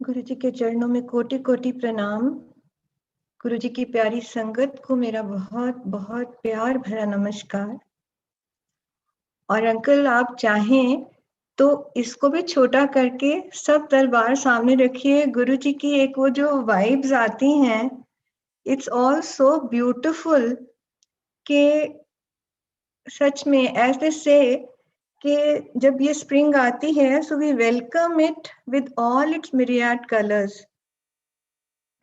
गुरु जी के चरणों में कोटि कोटि प्रणाम। गुरु जी की प्यारी संगत को मेरा बहुत बहुत प्यार भरा नमस्कार। और अंकल आप चाहें तो इसको भी छोटा करके सब दरबार सामने रखिए। गुरु जी की एक वो जो वाइब्स आती हैं, इट्स ऑल सो ब्यूटिफुल कि सच में एज दे से कि जब ये स्प्रिंग आती है so we welcome it with all its myriad colours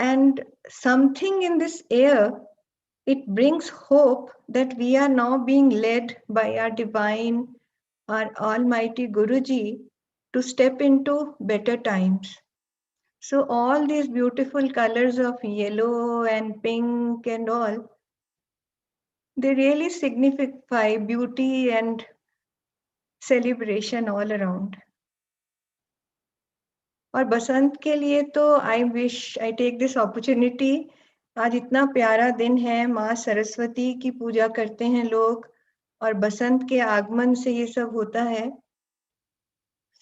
and something in this air, it brings hope that we are now being led by our divine, our almighty Guruji to step into better times. So all these beautiful colors of yellow and pink and all, they really signify beauty and celebration all around. और बसंत के लिए तो I take this opportunity. आज इतना प्यारा दिन है, माँ सरस्वती की पूजा करते हैं लोग और बसंत के आगमन से ये सब होता है।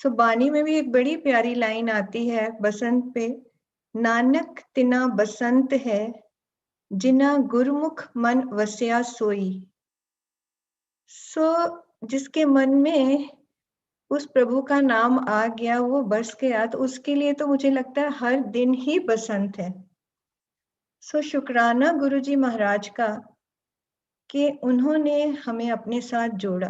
सो बानी में भी एक बड़ी प्यारी लाइन आती है बसंत पे, नानक तिना बसंत है जिना गुरमुख मन वस्या सोई। सो जिसके मन में उस प्रभु का नाम आ गया, वो बस गया, तो उसके लिए तो मुझे लगता है हर दिन ही बसंत है। सो शुक्राना गुरुजी महाराज का कि उन्होंने हमें अपने साथ जोड़ा।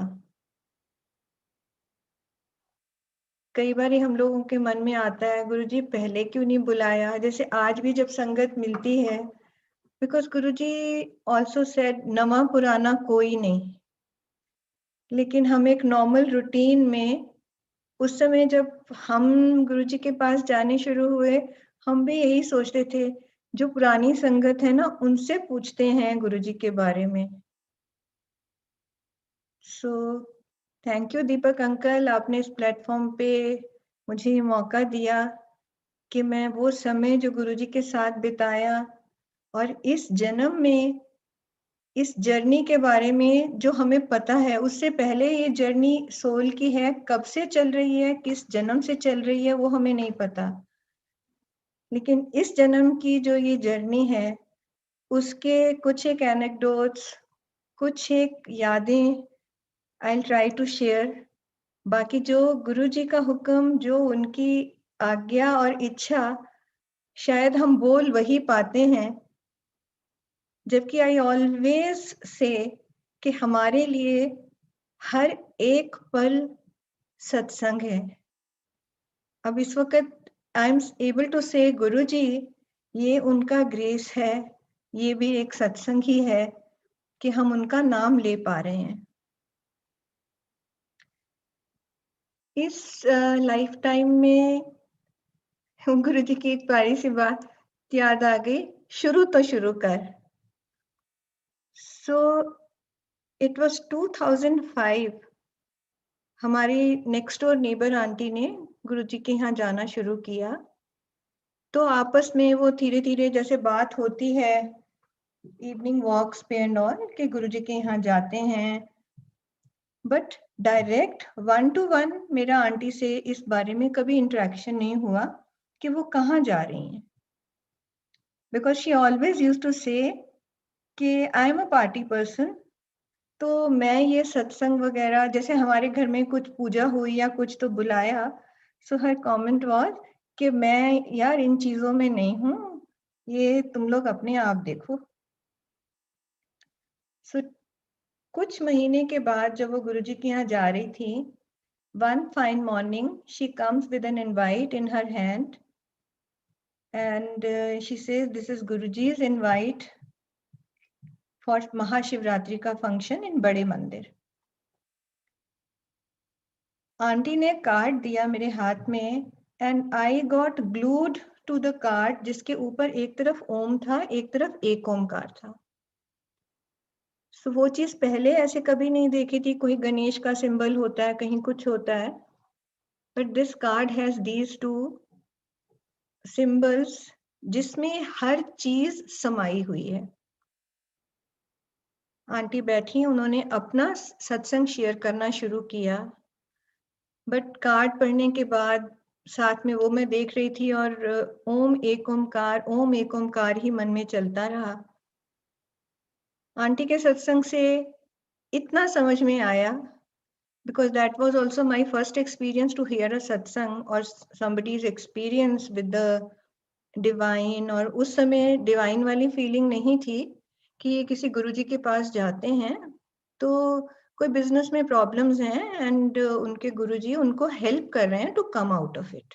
कई बार हम लोगों के मन में आता है, गुरुजी पहले क्यों नहीं बुलाया। जैसे आज भी जब संगत मिलती है, बिकॉज गुरुजी ऑल्सो सेड नवा पुराना कोई नहीं, लेकिन हम एक नॉर्मल रूटीन में उस समय जब हम गुरुजी के पास जाने शुरू हुए, हम भी यही सोचते थे जो पुरानी संगत है ना, उनसे पूछते हैं गुरुजी के बारे में। So thank you Deepak uncle, आपने इस प्लेटफॉर्म पे मुझे ये मौका दिया कि मैं वो समय जो गुरुजी के साथ बिताया और इस जन्म में इस जर्नी के बारे में जो हमें पता है, उससे पहले ये जर्नी सोल की है, कब से चल रही है, किस जन्म से चल रही है, वो हमें नहीं पता। लेकिन इस जन्म की जो ये जर्नी है, उसके कुछ एक एनेक्डोट्स, कुछ एक यादें I will try to share. बाकी जो गुरु जी का हुक्म, जो उनकी आज्ञा और इच्छा, शायद हम बोल वही पाते हैं। जबकि आई ऑलवेज से कि हमारे लिए हर एक पल सत्संग है। अब इस वक्त आई एम एबल टू से गुरु जी, ये उनका ग्रेस है, ये भी एक सत्संग ही है कि हम उनका नाम ले पा रहे हैं। इस लाइफ टाइम में गुरु जी की एक प्यारी सी बात याद आ गई, शुरू तो शुरू कर। सो इट वाज 2005। हमारी नेक्स्ट डोर नेबर आंटी ने गुरु जी के यहाँ जाना शुरू किया, तो आपस में वो धीरे धीरे जैसे बात होती है इवनिंग वॉक्स पे एंड ऑल कि गुरु जी के यहाँ जाते हैं, बट डायरेक्ट 1-to-1 मेरा आंटी से इस बारे में कभी इंटरेक्शन नहीं हुआ कि वो कहाँ जा रही हैं। Because she always use to say कि I am a party person, तो मैं ये सत्संग वगैरह, जैसे हमारे घर में कुछ पूजा हुई या कुछ तो बुलाया, सो हर कमेंट वाज कि मैं यार इन चीजों में नहीं हूँ, ये तुम लोग अपने आप देखो। सो कुछ महीने के बाद जब वो गुरुजी के यहाँ जा रही थी, one fine morning she comes with an invite in her hand and she says this is Guruji's invite for Mahashivratri का फंक्शन इन बड़े मंदिर। आंटी ने कार्ड दिया मेरे हाथ में and I got glued to the card, जिसके ऊपर एक तरफ ओम था, एक तरफ एक ओमकार था। सो वो चीज पहले ऐसे कभी नहीं देखी थी, कोई गणेश का सिंबल होता है, कहीं कुछ होता है, but this card has these two symbols जिसमें हर चीज समाई हुई है। आंटी बैठी, उन्होंने अपना सत्संग शेयर करना शुरू किया, बट कार्ड पढ़ने के बाद साथ में वो मैं देख रही थी और ओम एक ओमकार ही मन में चलता रहा। आंटी के सत्संग से इतना समझ में आया, because that was also my first experience to hear a satsang or somebody's experience with the divine, और उस समय डिवाइन वाली फीलिंग नहीं थी कि ये किसी गुरुजी के पास जाते हैं तो कोई बिजनेस में प्रॉब्लम्स हैं एंड उनके गुरुजी उनको हेल्प कर रहे हैं to come out of it.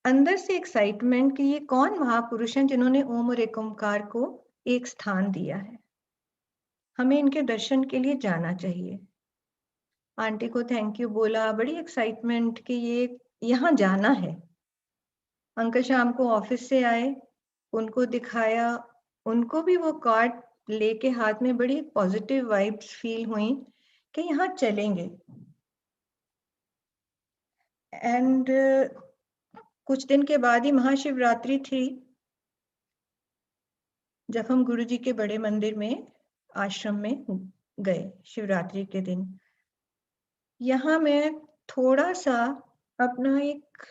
अंदर से एक्साइटमेंट कि ये कौन महापुरुष हैं जिन्होंने ओम और एक ओमकार को एक स्थान दिया है, हमें इनके दर्शन के लिए जाना चाहिए। आंटी को थैंक यू बोला, बड़ी एक्साइटमेंट कि ये यहाँ जाना है। अंकल शाम को ऑफिस से आए, उनको दिखाया, उनको भी वो कार्ड लेके हाथ में बड़ी पॉजिटिव वाइब्स फील हुई कि यहाँ चलेंगे। एंड कुछ दिन के बाद ही महाशिवरात्रि थी, जब हम गुरुजी के बड़े मंदिर में आश्रम में गए शिवरात्रि के दिन। यहाँ मैं थोड़ा सा अपना एक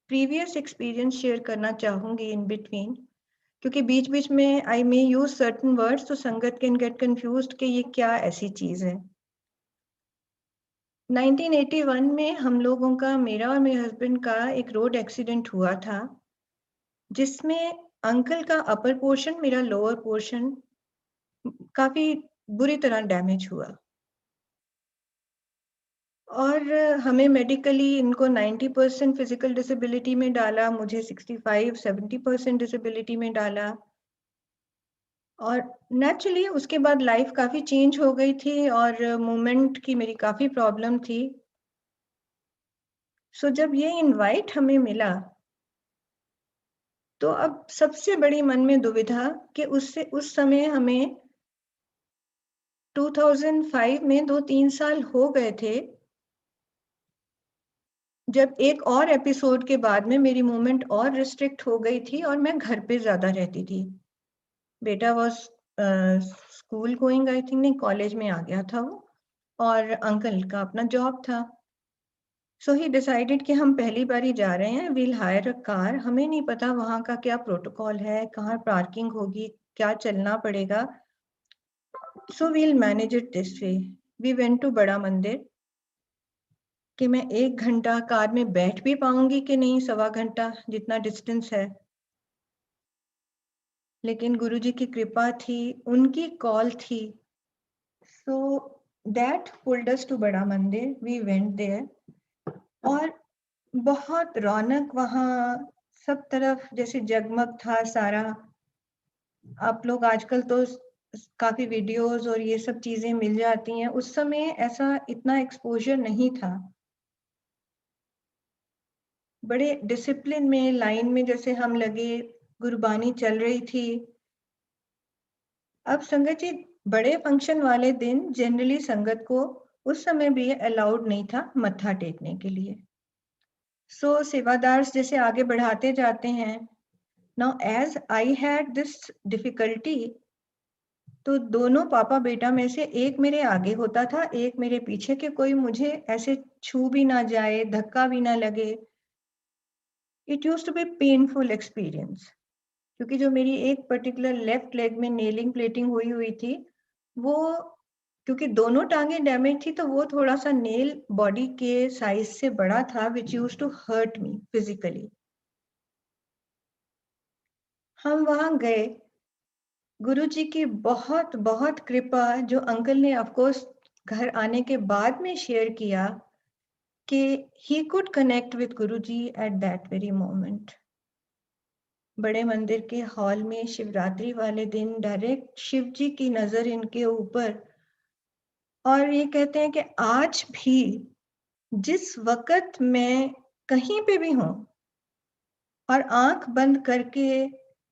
प्रीवियस एक्सपीरियंस शेयर करना चाहूंगी इन बिटवीन, क्योंकि बीच बीच में आई मे यूज सर्टेन वर्ड्स तो संगत कैन गेट कंफ्यूज्ड कि ये क्या ऐसी चीज है। 1981 में हम लोगों का, मेरा और मेरे हस्बैंड का एक रोड एक्सीडेंट हुआ था, जिसमें अंकल का अपर पोर्शन, मेरा लोअर पोर्शन काफी बुरी तरह डैमेज हुआ और हमें मेडिकली इनको 90% फिजिकल डिसेबिलिटी में डाला, मुझे 65-70% डिसेबिलिटी में डाला और नेचुरली उसके बाद लाइफ काफी चेंज हो गई थी और मूवमेंट की मेरी काफी प्रॉब्लम थी। सो जब ये इनवाइट हमें मिला तो अब सबसे बड़ी मन में दुविधा कि उससे उस समय हमें 2005 में 2-3 साल हो गए थे, जब एक और एपिसोड के बाद में मेरी मूवमेंट और रिस्ट्रिक्ट हो गई थी और मैं घर पे ज्यादा रहती थी। बेटा was school going, I think, नहीं कॉलेज में आ गया था वो, और अंकल का अपना जॉब था। सो ही डिसाइडेड कि हम पहली बार ही जा रहे हैं, वील हायर अ कार, हमें नहीं पता वहाँ का क्या प्रोटोकॉल है, कहाँ पार्किंग होगी, क्या चलना पड़ेगा। So we'll manage it this way. We went to Bada Mandir कि मैं 1 घंटा कार में बैठ भी पाऊंगी कि नहीं, 1.25 घंटा जितना डिस्टेंस है। लेकिन गुरुजी की कृपा थी, उनकी कॉल थी, so that pulled us to Bada Mandir. We went there और बहुत रौनक वहाँ, सब तरफ जैसे जगमग था सारा। आप लोग आजकल तो काफी वीडियोस और ये सब चीजें मिल जाती हैं, उस समय ऐसा इतना एक्सपोजर नहीं था। बड़े डिसिप्लिन में लाइन में जैसे हम लगे, गुरबानी चल रही थी। अब संगत जी, बड़े फंक्शन वाले दिन जनरली संगत को उस समय भी अलाउड नहीं था मत्था टेकने के लिए। सो सेवादार जैसे आगे बढ़ाते जाते हैं। Now as I had this difficulty, तो दोनों पापा बेटा में से एक मेरे आगे होता था, एक मेरे पीछे, के कोई मुझे ऐसे छू भी ना जाए, धक्का भी ना लगे। It used to be painful experience, क्योंकि जो मेरी एक पर्टिकुलर लेफ्ट लेग में नेलिंग प्लेटिंग हुई हुई थी, वो क्योंकि दोनों टांगे डैमेज थी तो वो थोड़ा सा नेल बॉडी के साइज से बड़ा था, which used to hurt me physically. हम वहां गए, गुरुजी की बहुत बहुत कृपा, जो अंकल ने ऑफ कोर्स घर आने के बाद में शेयर किया कि he could connect with Guruji at that very moment. बड़े मंदिर के हॉल में शिवरात्रि वाले दिन डायरेक्ट शिव जी की नजर इनके ऊपर, और ये कहते हैं कि आज भी जिस वक्त मैं कहीं पे भी हूं और आंख बंद करके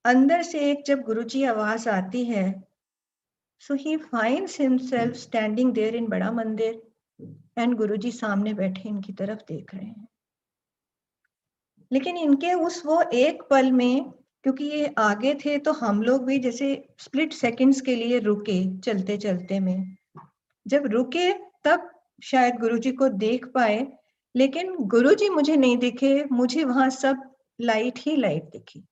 अंदर से एक जब गुरुजी आवाज आती है, so he finds himself standing there in Bada Mandir and गुरुजी सामने बैठे इनकी तरफ देख रहे हैं। लेकिन इनके उस वो एक पल में, क्योंकि ये आगे थे तो हम लोग भी जैसे स्प्लिट सेकंड्स के लिए रुके चलते चलते में। जब रुके तब शायद गुरुजी को देख पाए, लेकिन गुरुजी मुझे नहीं दिखे, मुझे वहां सब लाइट ही लाइट दिखी।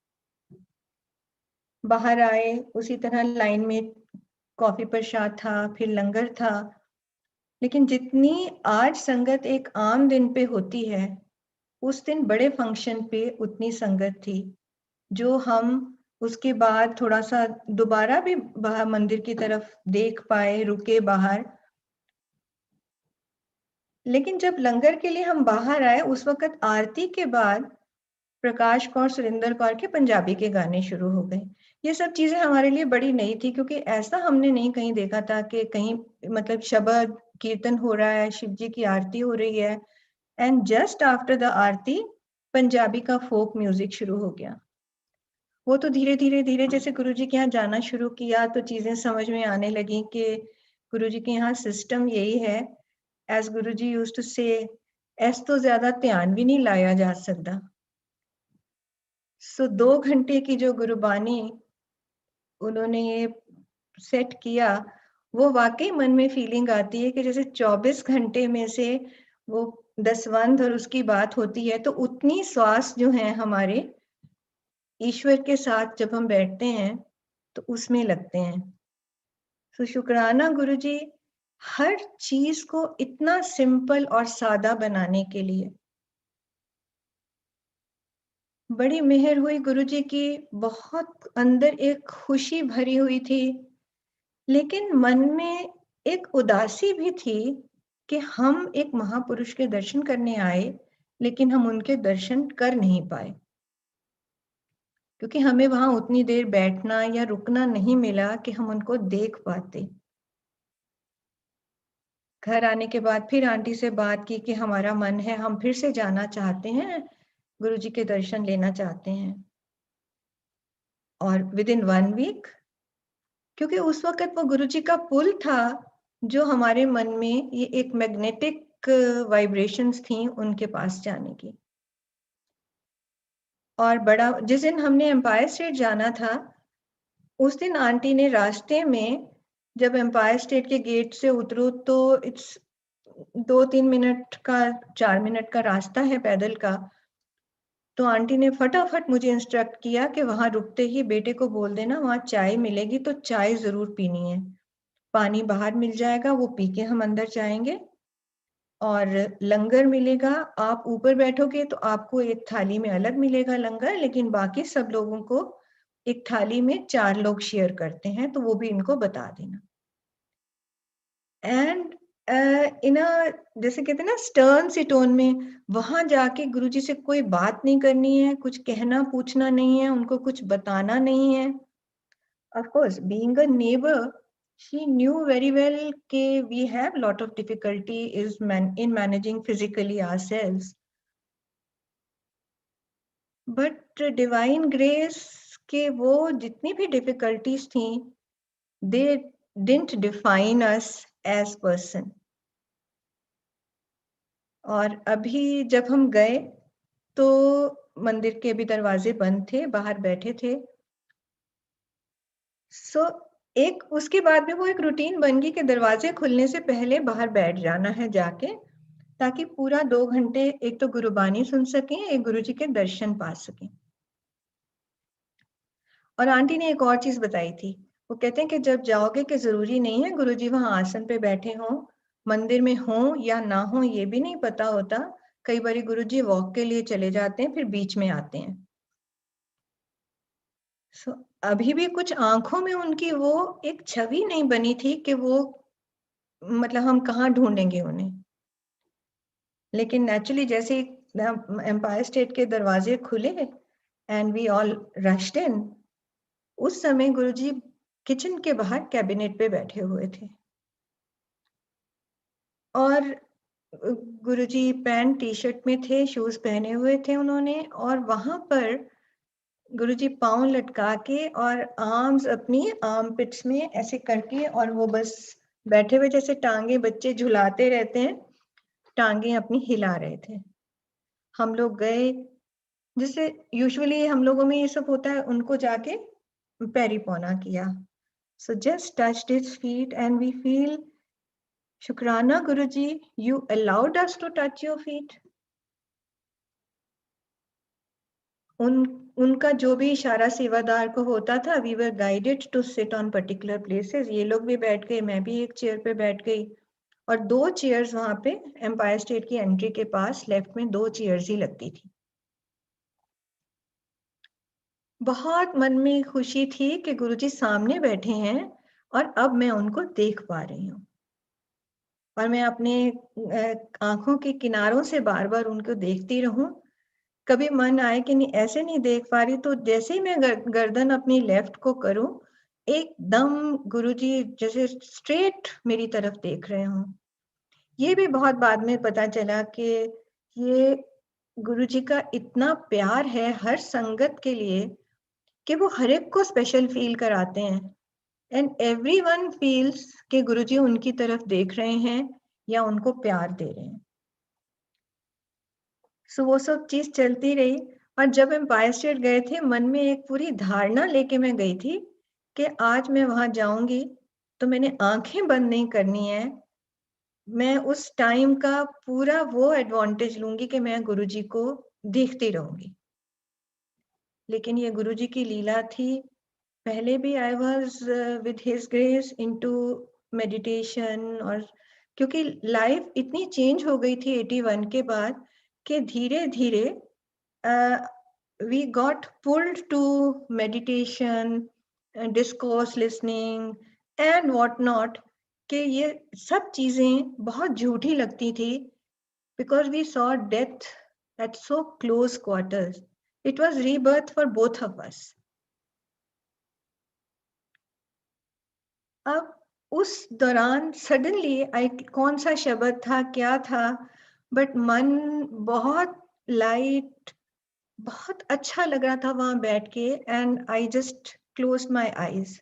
बाहर आए, उसी तरह लाइन में कॉफी प्रसाद था, फिर लंगर था। लेकिन जितनी आज संगत एक आम दिन पे होती है, उस दिन बड़े फंक्शन पे उतनी संगत थी, जो हम उसके बाद थोड़ा सा दोबारा भी बाहर मंदिर की तरफ देख पाए, रुके बाहर। लेकिन जब लंगर के लिए हम बाहर आए, उस वक्त आरती के बाद प्रकाश कौर, सुरेंद्र कौर के पंजाबी के गाने शुरू हो गए। ये सब चीजें हमारे लिए बड़ी नई थी, क्योंकि ऐसा हमने नहीं कहीं देखा था कि कहीं मतलब शबद कीर्तन हो रहा है, शिव जी की आरती हो रही है, एंड जस्ट आफ्टर द आरती पंजाबी का फोक म्यूजिक शुरू हो गया। वो तो धीरे धीरे धीरे जैसे गुरुजी के यहाँ जाना शुरू किया तो चीजें समझ में आने लगी कि गुरुजी के यहाँ सिस्टम यही है, एज गुरुजी यूज्ड टू से, ऐस तो ज्यादा ध्यान भी नहीं लाया जा सकता। सो 2 घंटे की जो गुरुबानी उन्होंने ये सेट किया, वो वाकई मन में फीलिंग आती है कि जैसे 24 घंटे में से वो दसवंध और उसकी बात होती है, तो उतनी श्वास जो है हमारे ईश्वर के साथ जब हम बैठते हैं तो उसमें लगते हैं। तो शुक्राना गुरुजी, हर चीज को इतना सिंपल और सादा बनाने के लिए। बड़ी मेहर हुई गुरुजी की, बहुत अंदर एक खुशी भरी हुई थी, लेकिन मन में एक उदासी भी थी कि हम एक महापुरुष के दर्शन करने आए, लेकिन हम उनके दर्शन कर नहीं पाए, क्योंकि हमें वहां उतनी देर बैठना या रुकना नहीं मिला कि हम उनको देख पाते। घर आने के बाद फिर आंटी से बात की कि हमारा मन है, हम फिर से जाना चाहते हैं, गुरुजी के दर्शन लेना चाहते हैं। और विद इन 1 वीक, क्योंकि उस वक्त वो गुरुजी का पुल था, जो हमारे मन में ये एक मैग्नेटिक वाइब्रेशंस थी उनके पास जाने की। और बड़ा, जिस दिन हमने एम्पायर स्टेट जाना था, उस दिन आंटी ने रास्ते में, जब एम्पायर स्टेट के गेट से उतरो तो इट्स 2-3 मिनट का, 4 मिनट का रास्ता है पैदल का, तो आंटी ने फटाफट मुझे इंस्ट्रक्ट किया कि वहां रुकते ही बेटे को बोल देना वहां चाय मिलेगी तो चाय जरूर पीनी है, पानी बाहर मिल जाएगा वो पी के हम अंदर जाएंगे, और लंगर मिलेगा, आप ऊपर बैठोगे तो आपको एक थाली में अलग मिलेगा लंगर, लेकिन बाकी सब लोगों को एक थाली में 4 लोग शेयर करते हैं, तो वो भी इनको बता देना। एंड इन अ, जैसे कहते हैं ना, स्टर्न सी टोन में, वहां जाके गुरुजी से कोई बात नहीं करनी है, कुछ कहना पूछना नहीं है, उनको कुछ बताना नहीं है। Of course, being a neighbor, she knew very well कि we have lot of difficulty in managing physically ourselves. But divine grace के वो जितनी भी difficulties थी, they didn't define us as person. और अभी जब हम गए तो मंदिर के भी दरवाजे बंद थे, बाहर बैठे थे। सो एक उसके बाद में वो एक रूटीन बन गई कि दरवाजे खुलने से पहले बाहर बैठ जाना है जाके, ताकि पूरा 2 घंटे एक तो गुरुबानी सुन सकें, एक गुरुजी के दर्शन पा सकें। और आंटी ने एक और चीज बताई थी, वो कहते हैं कि जब जाओगे कि जरूरी नहीं है गुरुजी वहां आसन पे बैठे हों, मंदिर में हों या ना हो ये भी नहीं पता होता, कई बार गुरुजी वॉक के लिए चले जाते हैं फिर बीच में आते हैं। सो अभी भी कुछ आंखों में उनकी वो एक छवि नहीं बनी थी कि वो, मतलब हम कहाँ ढूंढेंगे उन्हें। लेकिन नेचुरली जैसे एम्पायर स्टेट के दरवाजे खुले एंड वी ऑल रश्ड इन, उस समय गुरुजी किचन के बाहर कैबिनेट पे बैठे हुए थे, और गुरुजी पैंट टी शर्ट में थे, शूज पहने हुए थे उन्होंने, और वहां पर गुरुजी पांव लटका के और आर्म्स अपनी आर्म पिट्स में ऐसे करके, और वो बस बैठे हुए, जैसे टांगे बच्चे झुलाते रहते हैं, टांगे अपनी हिला रहे थे। हम लोग गए, जैसे यूजुअली हम लोगों में ये सब होता है, उनको जाके पैरी पौना किया। So just touched his feet and we feel शुक्राना Guruji, you allowed us to touch your feet. उनका जो भी इशारा सेवादार को होता था, we were guided to sit on particular places. ये लोग भी बैठ गए, मैं भी एक चेयर पे बैठ गई, और 2 चेयर्स वहां पे एम्पायर स्टेट की एंट्री के पास लेफ्ट में 2 चेयर्स ही लगती थी। बहुत मन में खुशी थी कि गुरुजी सामने बैठे हैं और अब मैं उनको देख पा रही हूँ, और मैं अपने आंखों के किनारों से बार बार उनको देखती रहूं। कभी मन आए कि नहीं, ऐसे नहीं देख पा रही, तो जैसे ही मैं गर्दन अपनी लेफ्ट को करूं, एकदम गुरुजी जैसे स्ट्रेट मेरी तरफ देख रहे हों। ये भी बहुत बाद में पता चला कि ये गुरुजी का इतना प्यार है हर संगत के लिए कि वो हर एक को स्पेशल फील कराते हैं, एंड एवरीवन फील्स कि गुरुजी उनकी तरफ देख रहे हैं या उनको प्यार दे रहे हैं। सो वो सब चीज चलती रही, और जब एम्पायर स्टेट गए थे, मन में एक पूरी धारणा लेके मैं गई थी कि आज मैं वहां जाऊंगी तो मैंने आंखें बंद नहीं करनी है, मैं उस टाइम का पूरा वो एडवांटेज लूंगी कि मैं गुरुजी को देखती रहूंगी। लेकिन ये गुरुजी की लीला थी। पहले भी I was with his grace into meditation, और क्योंकि लाइफ इतनी चेंज हो गई थी 81 के बाद कि धीरे धीरे we got pulled to meditation, discourse listening and what not, कि ये सब चीजें बहुत झूठी लगती थी, because we saw death at so close quarters. It was rebirth for both of us. अब उस दौरान सडनली आई, कौन सा शब्द था, क्या था, बट मन बहुत लाइट, बहुत अच्छा लग रहा था वहां बैठ के, and I just close my eyes.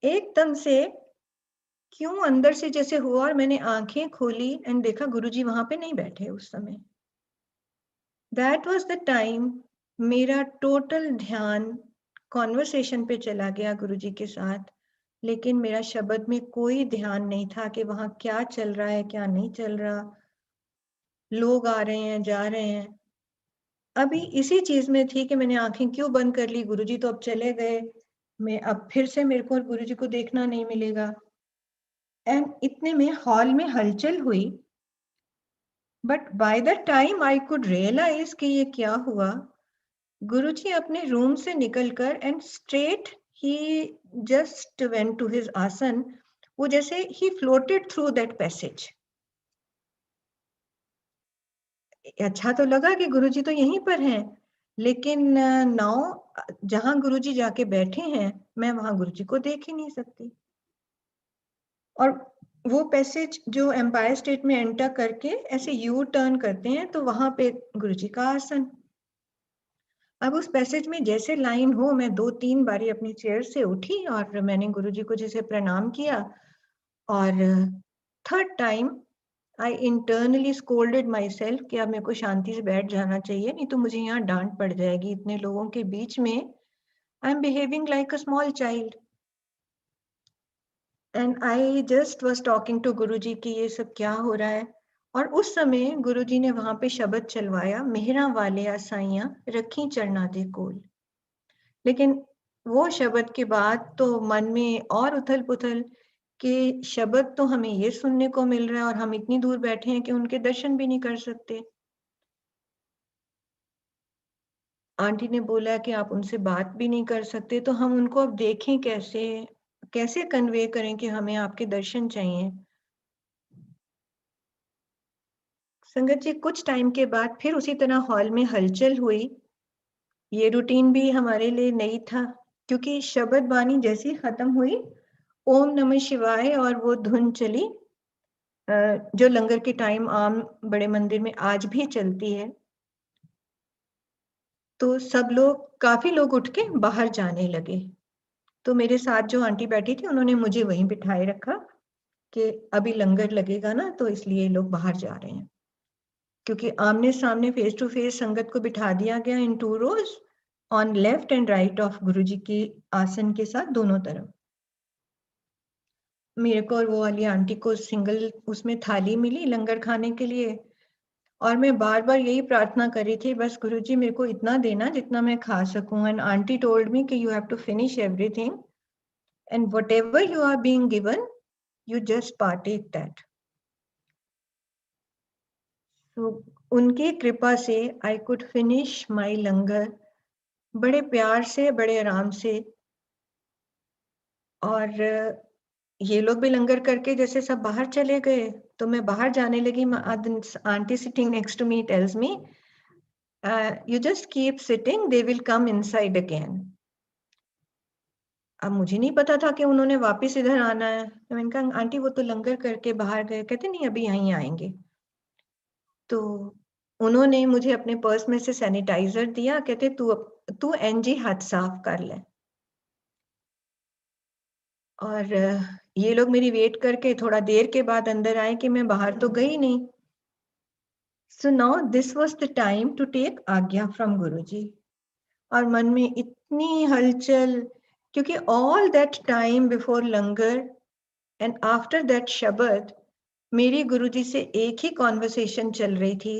एकदम से क्यों अंदर से जैसे हुआ, और मैंने आंखें खोली एंड देखा गुरुजी वहां पे नहीं बैठे उस समय। दैट वाज द टाइम मेरा टोटल ध्यान कॉन्वर्सेशन पे चला गया गुरुजी के साथ, लेकिन मेरा शब्द में कोई ध्यान नहीं था कि वहां क्या चल रहा है, क्या नहीं चल रहा, लोग आ रहे हैं, जा रहे हैं। अभी इसी चीज में थी कि मैंने आंखें क्यों बंद कर ली, गुरुजी तो अब चले गए, मैं अब फिर से मेरे को गुरुजी को देखना नहीं मिलेगा। एंड इतने में हॉल में हलचल हुई, but by the time I could realise कि ये क्या हुआ, गुरुजी अपने रूम से निकलकर एंड स्ट्रेट ही just went to his asan, वो जैसे ही फ्लोटेड थ्रू दैट पैसेज। अच्छा तो लगा कि गुरुजी तो यहीं पर हैं, लेकिन नाउ जहां गुरुजी जाके बैठे हैं, मैं वहां गुरुजी को देख ही नहीं सकती। और वो पैसेज जो एम्पायर स्टेट में एंटर करके ऐसे यू टर्न करते हैं, तो वहां पे गुरुजी का आसन। अब उस पैसेज में जैसे लाइन हो, मैं 2-3 बारी अपनी चेयर से उठी और मैंने गुरुजी को जैसे प्रणाम किया, और third time I internally scolded my self कि अब मेरे को शांति से बैठ जाना चाहिए, नहीं तो मुझे यहाँ डांट पड़ जाएगी, इतने लोगों के बीच में I am behaving like a small child. And I just was talking to Guruji कि ये सब क्या हो रहा है। और उस समय गुरुजी ने वहां पे शब्द चलवाया, मेहरा वाले साइयां रखी चढ़ना दे कोल। लेकिन वो शब्द के बाद तो मन में और उथल पुथल कि शब्द तो हमें ये सुनने को मिल रहा है और हम इतनी दूर बैठे हैं कि उनके दर्शन भी नहीं कर सकते। आंटी ने बोला कि आप उनसे बात भी नहीं कर सकते, तो हम उनको अब देखें कैसे, कैसे कन्वे करें कि हमें आपके दर्शन चाहिए। संगत जी, कुछ टाइम के बाद फिर उसी तरह हॉल में हलचल हुई। ये रूटीन भी हमारे लिए नई था, क्योंकि शब्द बानी जैसी खत्म हुई, ओम नमः शिवाय और वो धुन चली, जो लंगर के टाइम आम बड़े मंदिर में आज भी चलती है। तो सब लोग, काफी लोग उठ के बाहर जाने लगे। तो मेरे साथ जो आंटी बैठी थी, उन्होंने मुझे वहीं बिठाए रखा कि अभी लंगर लगेगा ना, तो इसलिए लोग बाहर जा रहे हैं। क्योंकि आमने सामने फेस टू फेस संगत को बिठा दिया गया in 2 rows, on left and right of Guruji के आसन के साथ दोनों तरफ। मेरे को और वो वाली आंटी को सिंगल उसमें थाली मिली लंगर खाने के लिए, और मैं बार बार यही प्रार्थना कर रही थी, बस गुरुजी मेरे को इतना देना जितना मैं खा सकूं। एंड आंटी टोल्ड मी कि you have to finish everything and whatever you are being given you just partake that. तो उनकी कृपा से I could finish my langar बड़े प्यार से, बड़े आराम से। और ये लोग भी लंगर करके जैसे सब बाहर चले गए, तो मैं बाहर जाने लगी। Aunty sitting next to me tells me, you just keep sitting, they will come inside again. अब मुझे नहीं पता था कि उन्होंने वापस इधर आना है। तो मैंने कहा आंटी वो तो लंगर करके बाहर गए। कहते नहीं अभी यहीं आएंगे। तो उन्होंने मुझे अपने पर्स में से सैनिटाइजर दिया, कहते तू एनजी हाथ साफ कर ले। और ये लोग मेरी वेट करके थोड़ा देर के बाद अंदर आए कि मैं बाहर तो गई नहीं। So now this was the time to take आज्ञा from गुरुजी। और मन में इतनी हलचल, क्योंकि all that time before langar and after that शब्द मेरी गुरुजी से एक ही कॉन्वर्सेशन चल रही थी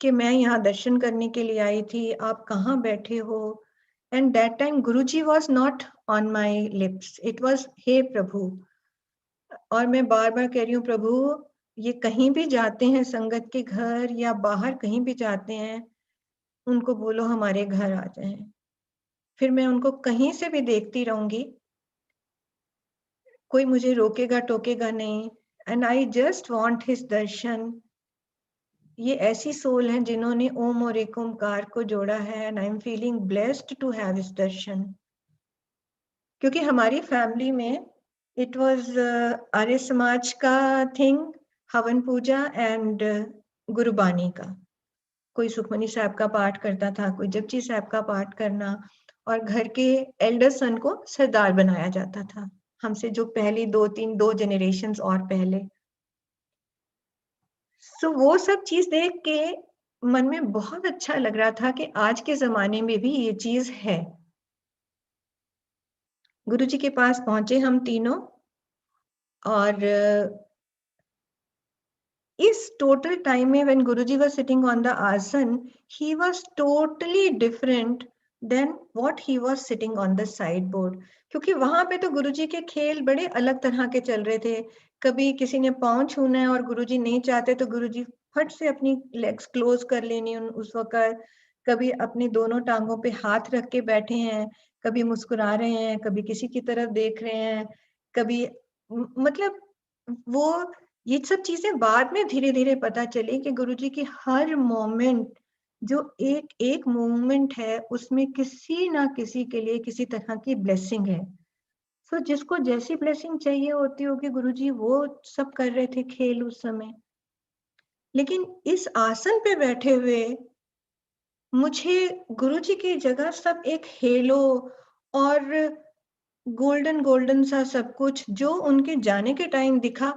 कि मैं यहाँ दर्शन करने के लिए आई थी, आप कहाँ बैठे हो। And that time Guruji was not on my lips, it was हे प्रभु। और मैं बार बार कह रही हूँ प्रभु ये कहीं भी जाते हैं संगत के घर या बाहर कहीं भी जाते हैं, उनको बोलो हमारे घर आ जाएं। फिर मैं उनको कहीं से भी देखती रहूंगी, कोई मुझे रोकेगा टोकेगा नहीं। And I just want his darshan. ये ऐसी सोल है जिन्होंने ओम और एक ओमकार को जोड़ा है, and I am feeling blessed to have his darshan. क्योंकि हमारी फैमिली में इट वाज आर्य समाज का थिंग, हवन पूजा एंड गुरुबानी का। कोई सुखमनी साहब का पाठ करता था, कोई जपजी साहब का पाठ करना, और घर के एल्डर सन को सरदार बनाया जाता था, हमसे जो पहली दो जनरेशन्स और पहले। सो वो सब चीज देख के मन में बहुत अच्छा लग रहा था कि आज के जमाने में भी ये चीज है। गुरुजी के पास पहुंचे हम तीनों, और इस टोटल टाइम में when Guruji was sitting on the asan, he was totally different then what he was sitting on the side board. क्योंकि वहां पे तो गुरुजी के खेल बड़े अलग तरह के चल रहे थे। कभी किसी ने पाँव छूना है और गुरुजी नहीं चाहते तो गुरुजी फट से अपनी लेग्स क्लोज कर लेनी उस वक्त। कभी अपनी दोनों टांगों पे हाथ रख के बैठे हैं, कभी मुस्कुरा रहे हैं, कभी किसी की तरफ देख रहे हैं, कभी मतलब वो ये सब चीजें बाद में धीरे धीरे पता चली कि गुरुजी की हर मोमेंट, जो एक एक मोमेंट है उसमें किसी ना किसी के लिए किसी तरह की ब्लेसिंग है। सो जिसको जैसी ब्लेसिंग चाहिए होती होगी गुरुजी वो सब कर रहे थे खेल उस समय। लेकिन इस आसन पे बैठे हुए मुझे गुरुजी की जगह सब एक हेलो और गोल्डन गोल्डन सा सब कुछ जो उनके जाने के टाइम दिखा,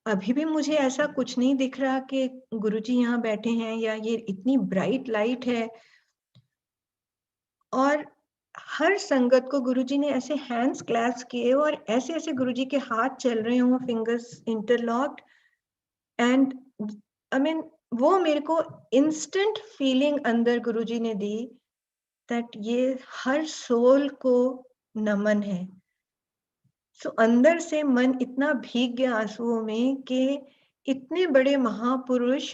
अभी भी मुझे ऐसा कुछ नहीं दिख रहा कि गुरुजी यहाँ बैठे हैं या ये इतनी ब्राइट लाइट है। और हर संगत को गुरुजी ने ऐसे हैंड्स क्लैप्स किए और ऐसे ऐसे गुरुजी के हाथ चल रहे हों, fingers interlocked. And I mean वो मेरे को इंस्टेंट फीलिंग अंदर गुरुजी ने दी दैट ये हर सोल को नमन है। सो अंदर से मन इतना भीग गया आंसुओं में कि इतने बड़े महापुरुष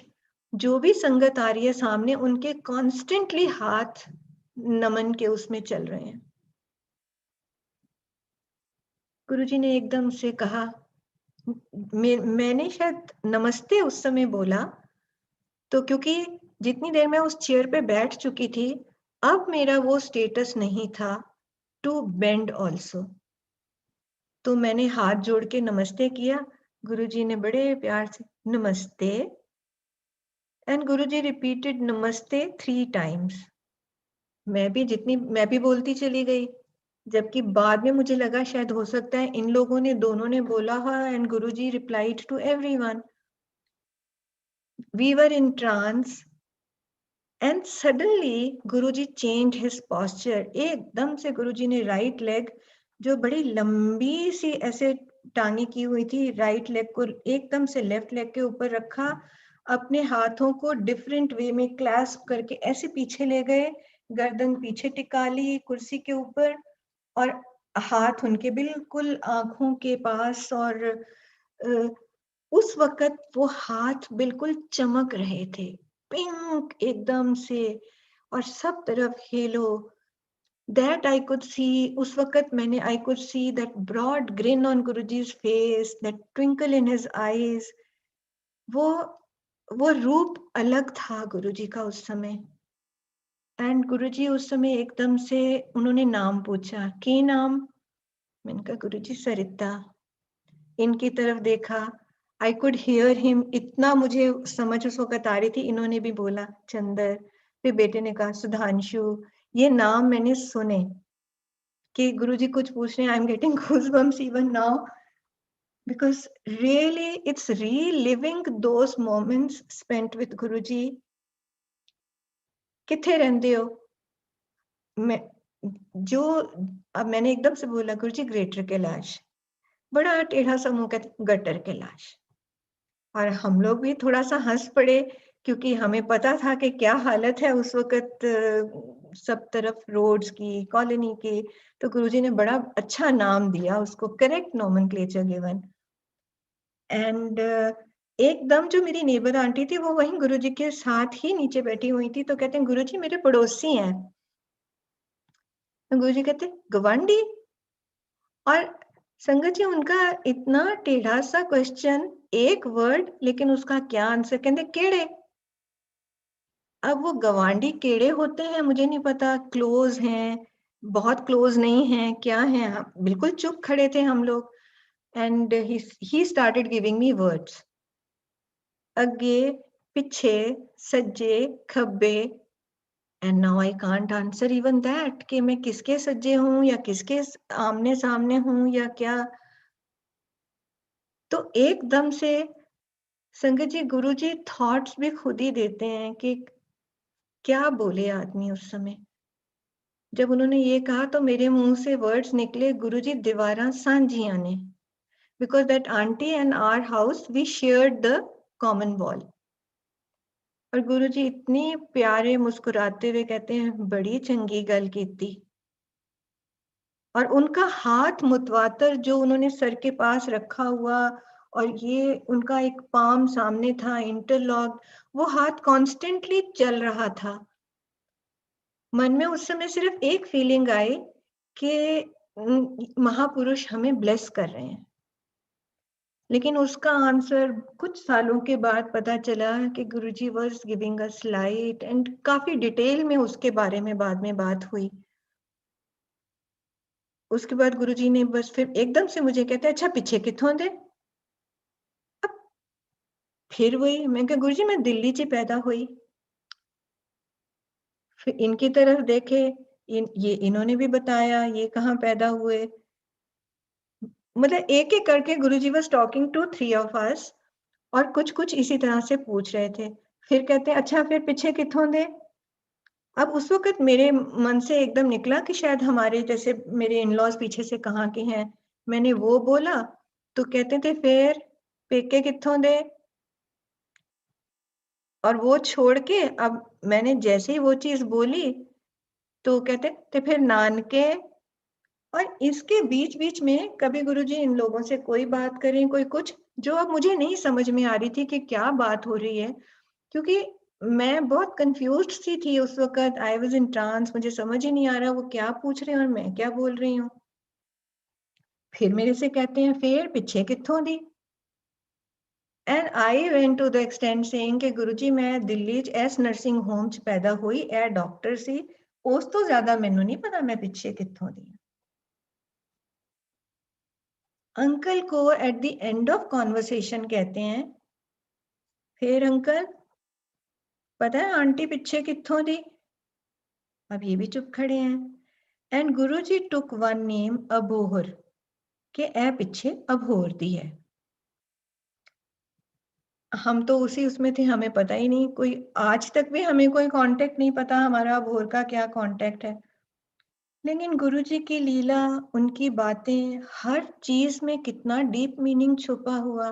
जो भी संगत आ रही है सामने, उनके कॉन्स्टेंटली हाथ नमन के उसमें चल रहे हैं। गुरुजी ने एकदम से कहा, मैंने शायद नमस्ते उस समय बोला, तो क्योंकि जितनी देर मैं उस चेयर पे बैठ चुकी थी, अब मेरा वो स्टेटस नहीं था टू बेंड ऑल्सो। तो मैंने हाथ जोड़ के नमस्ते किया। गुरुजी ने बड़े प्यार से नमस्ते, एंड गुरुजी रिपीटेड नमस्ते 3 टाइम्स। मैं भी बोलती चली गई, जबकि बाद में मुझे लगा शायद हो सकता है इन लोगों ने दोनों ने बोला हो, and Guruji replied to everyone. We were in trance and suddenly Guruji change his posture. एकदम से गुरुजी ने राइट लेग जो बड़ी लंबी सी ऐसे टांगी की हुई थी, राइट लेग को एकदम से लेफ्ट लेग के ऊपर रखा, अपने हाथों को डिफरेंट वे में क्लैस्प करके ऐसे पीछे ले गए, गर्दन पीछे टिका ली कुर्सी के ऊपर और हाथ उनके बिल्कुल आंखों के पास। और उस वक्त वो हाथ बिल्कुल चमक रहे थे, पिंक एकदम से, और सब तरफ halo. That I could see, उस वक्त मैंने I could see that broad grin on Guruji's face, that twinkle in his eyes. वो वो रूप अलग था गुरुजी का उस समय। एंड गुरुजी उस समय एकदम से उन्होंने नाम पूछा, के नाम? मैंने कहा गुरुजी सरिता। इनकी तरफ देखा, आई कुड हियर हिम, इतना मुझे समझ उस वक्त आ रही थी। इन्होंने भी बोला चंदर, फिर बेटे ने कहा सुधांशु। ये नाम मैंने सुने कि गुरुजी कुछ पूछ रहे हैं। I am getting goosebumps even now because really it's reliving those moments spent with Guruji. किथे रहंदे हो? मैं जो अब मैंने एकदम से बोला गुरुजी ग्रेटर कैलाश। बड़ा टेढ़ा सा मुंह कहते गटर कैलाश। और हम लोग भी थोड़ा सा हंस पड़े क्योंकि हमें पता था कि क्या हालत है उस वक्त सब तरफ रोड्स की, कॉलोनी की। तो गुरुजी ने बड़ा अच्छा नाम दिया उसको, करेक्ट नोमेनक्लेचर गिवन। एंड एकदम जो मेरी नेबर आंटी थी वो वहीं गुरुजी के साथ ही नीचे बैठी हुई थी। तो कहते हैं गुरुजी मेरे पड़ोसी हैं। तो गुरुजी कहते गवांडी। और संगत जी उनका इतना टेढ़ा सा क्वेश्चन, एक वर्ड लेकिन उसका क्या आंसर, कहते केड़े। अब वो गवांडी केड़े होते हैं मुझे नहीं पता, क्लोज हैं, बहुत क्लोज नहीं हैं, क्या हैं। बिल्कुल चुप खड़े थे हम लोग। And he started giving me words, अगे पिछे सज्जे खब्बे। And now I can't answer even that कि मैं किसके सज्जे हूं या किसके आमने सामने हूं या क्या। तो एकदम से संगत जी गुरुजी थॉट्स भी खुद ही देते हैं कि क्या बोले आदमी उस समय। जब उन्होंने ये कहा तो मेरे मुंह से वर्ड्स निकले, गुरुजी दीवारा सांझियां ने, because that aunty and our house we shared the common wall. और गुरुजी इतनी प्यारे मुस्कुराते हुए कहते हैं बड़ी चंगी गल कीती। और उनका हाथ मुतवातर जो उन्होंने सर के पास रखा हुआ, और ये उनका एक पाम सामने था इंटरलॉक, वो हाथ कॉन्स्टेंटली चल रहा था। मन में उस समय सिर्फ एक फीलिंग आई कि महापुरुष हमें ब्लेस कर रहे हैं। लेकिन उसका आंसर कुछ सालों के बाद पता चला कि Guruji was giving us light, and काफी डिटेल में उसके बारे में बाद में बात हुई। उसके बाद गुरुजी ने बस फिर एकदम से मुझे कहते अच्छा पीछे किथों दे। अब फिर वही मैं कहा गुरुजी मैं दिल्ली च पैदा हुई। फिर इनकी तरफ देखे, ये इन्होंने भी बताया ये कहाँ पैदा हुए। मतलब एक एक करके Guruji was talking to 3 of us, और कुछ कुछ इसी तरह से पूछ रहे थे। फिर कहते हैं अच्छा फिर पीछे किथों दे। अब उस वक़्त मेरे मन से एकदम निकला कि शायद हमारे जैसे मेरे इन-लॉज़ पीछे से कहाँ के हैं। मैंने वो बोला, तो कहते थे फिर पेके कित्थों दे। और वो छोड़ के अब मैंने जैसे ही वो चीज़ बोली, तो कहते ते फिर नानके। और इसके बीच-बीच में कभी गुरुजी इन लोगों से कोई बात करें, कोई कुछ, जो अब मुझे नहीं समझ में आ रही थी कि क्या बात हो रही है। क्योंकि मैं बहुत कन्फ्यूज़्ड सी थी उस वक़्त, आई वाज़ इन ट्रांस, मुझे समझ ही नहीं आ रहा वो क्या पूछ रहे हैं और मैं क्या बोल रही हूँ। फिर मेरे से कहते हैं फिर पिछे कित्थों दी। And I went to the extent saying कि गुरुजी मैं दिल्ली च इस नर्सिंग होम च पैदा हुई, ए डॉक्टर सी, उस तो ज़्यादा मैनू नहीं पता मैं पिछे कित्थों दी। अंकल को at the end of conversation कहते हैं फिर अंकल पता है आंटी पिछे कित्थों दी। अब ये भी चुप खड़े हैं। And Guruji took one name Abohar के ए पिछे अबोहर दी है। हम तो उसी उसमें थे, हमें पता ही नहीं, कोई आज तक भी हमें कोई कांटेक्ट नहीं पता हमारा अबोहर का क्या कांटेक्ट है। लेकिन गुरुजी की लीला, उनकी बातें, हर चीज में कितना डीप मीनिंग छुपा हुआ।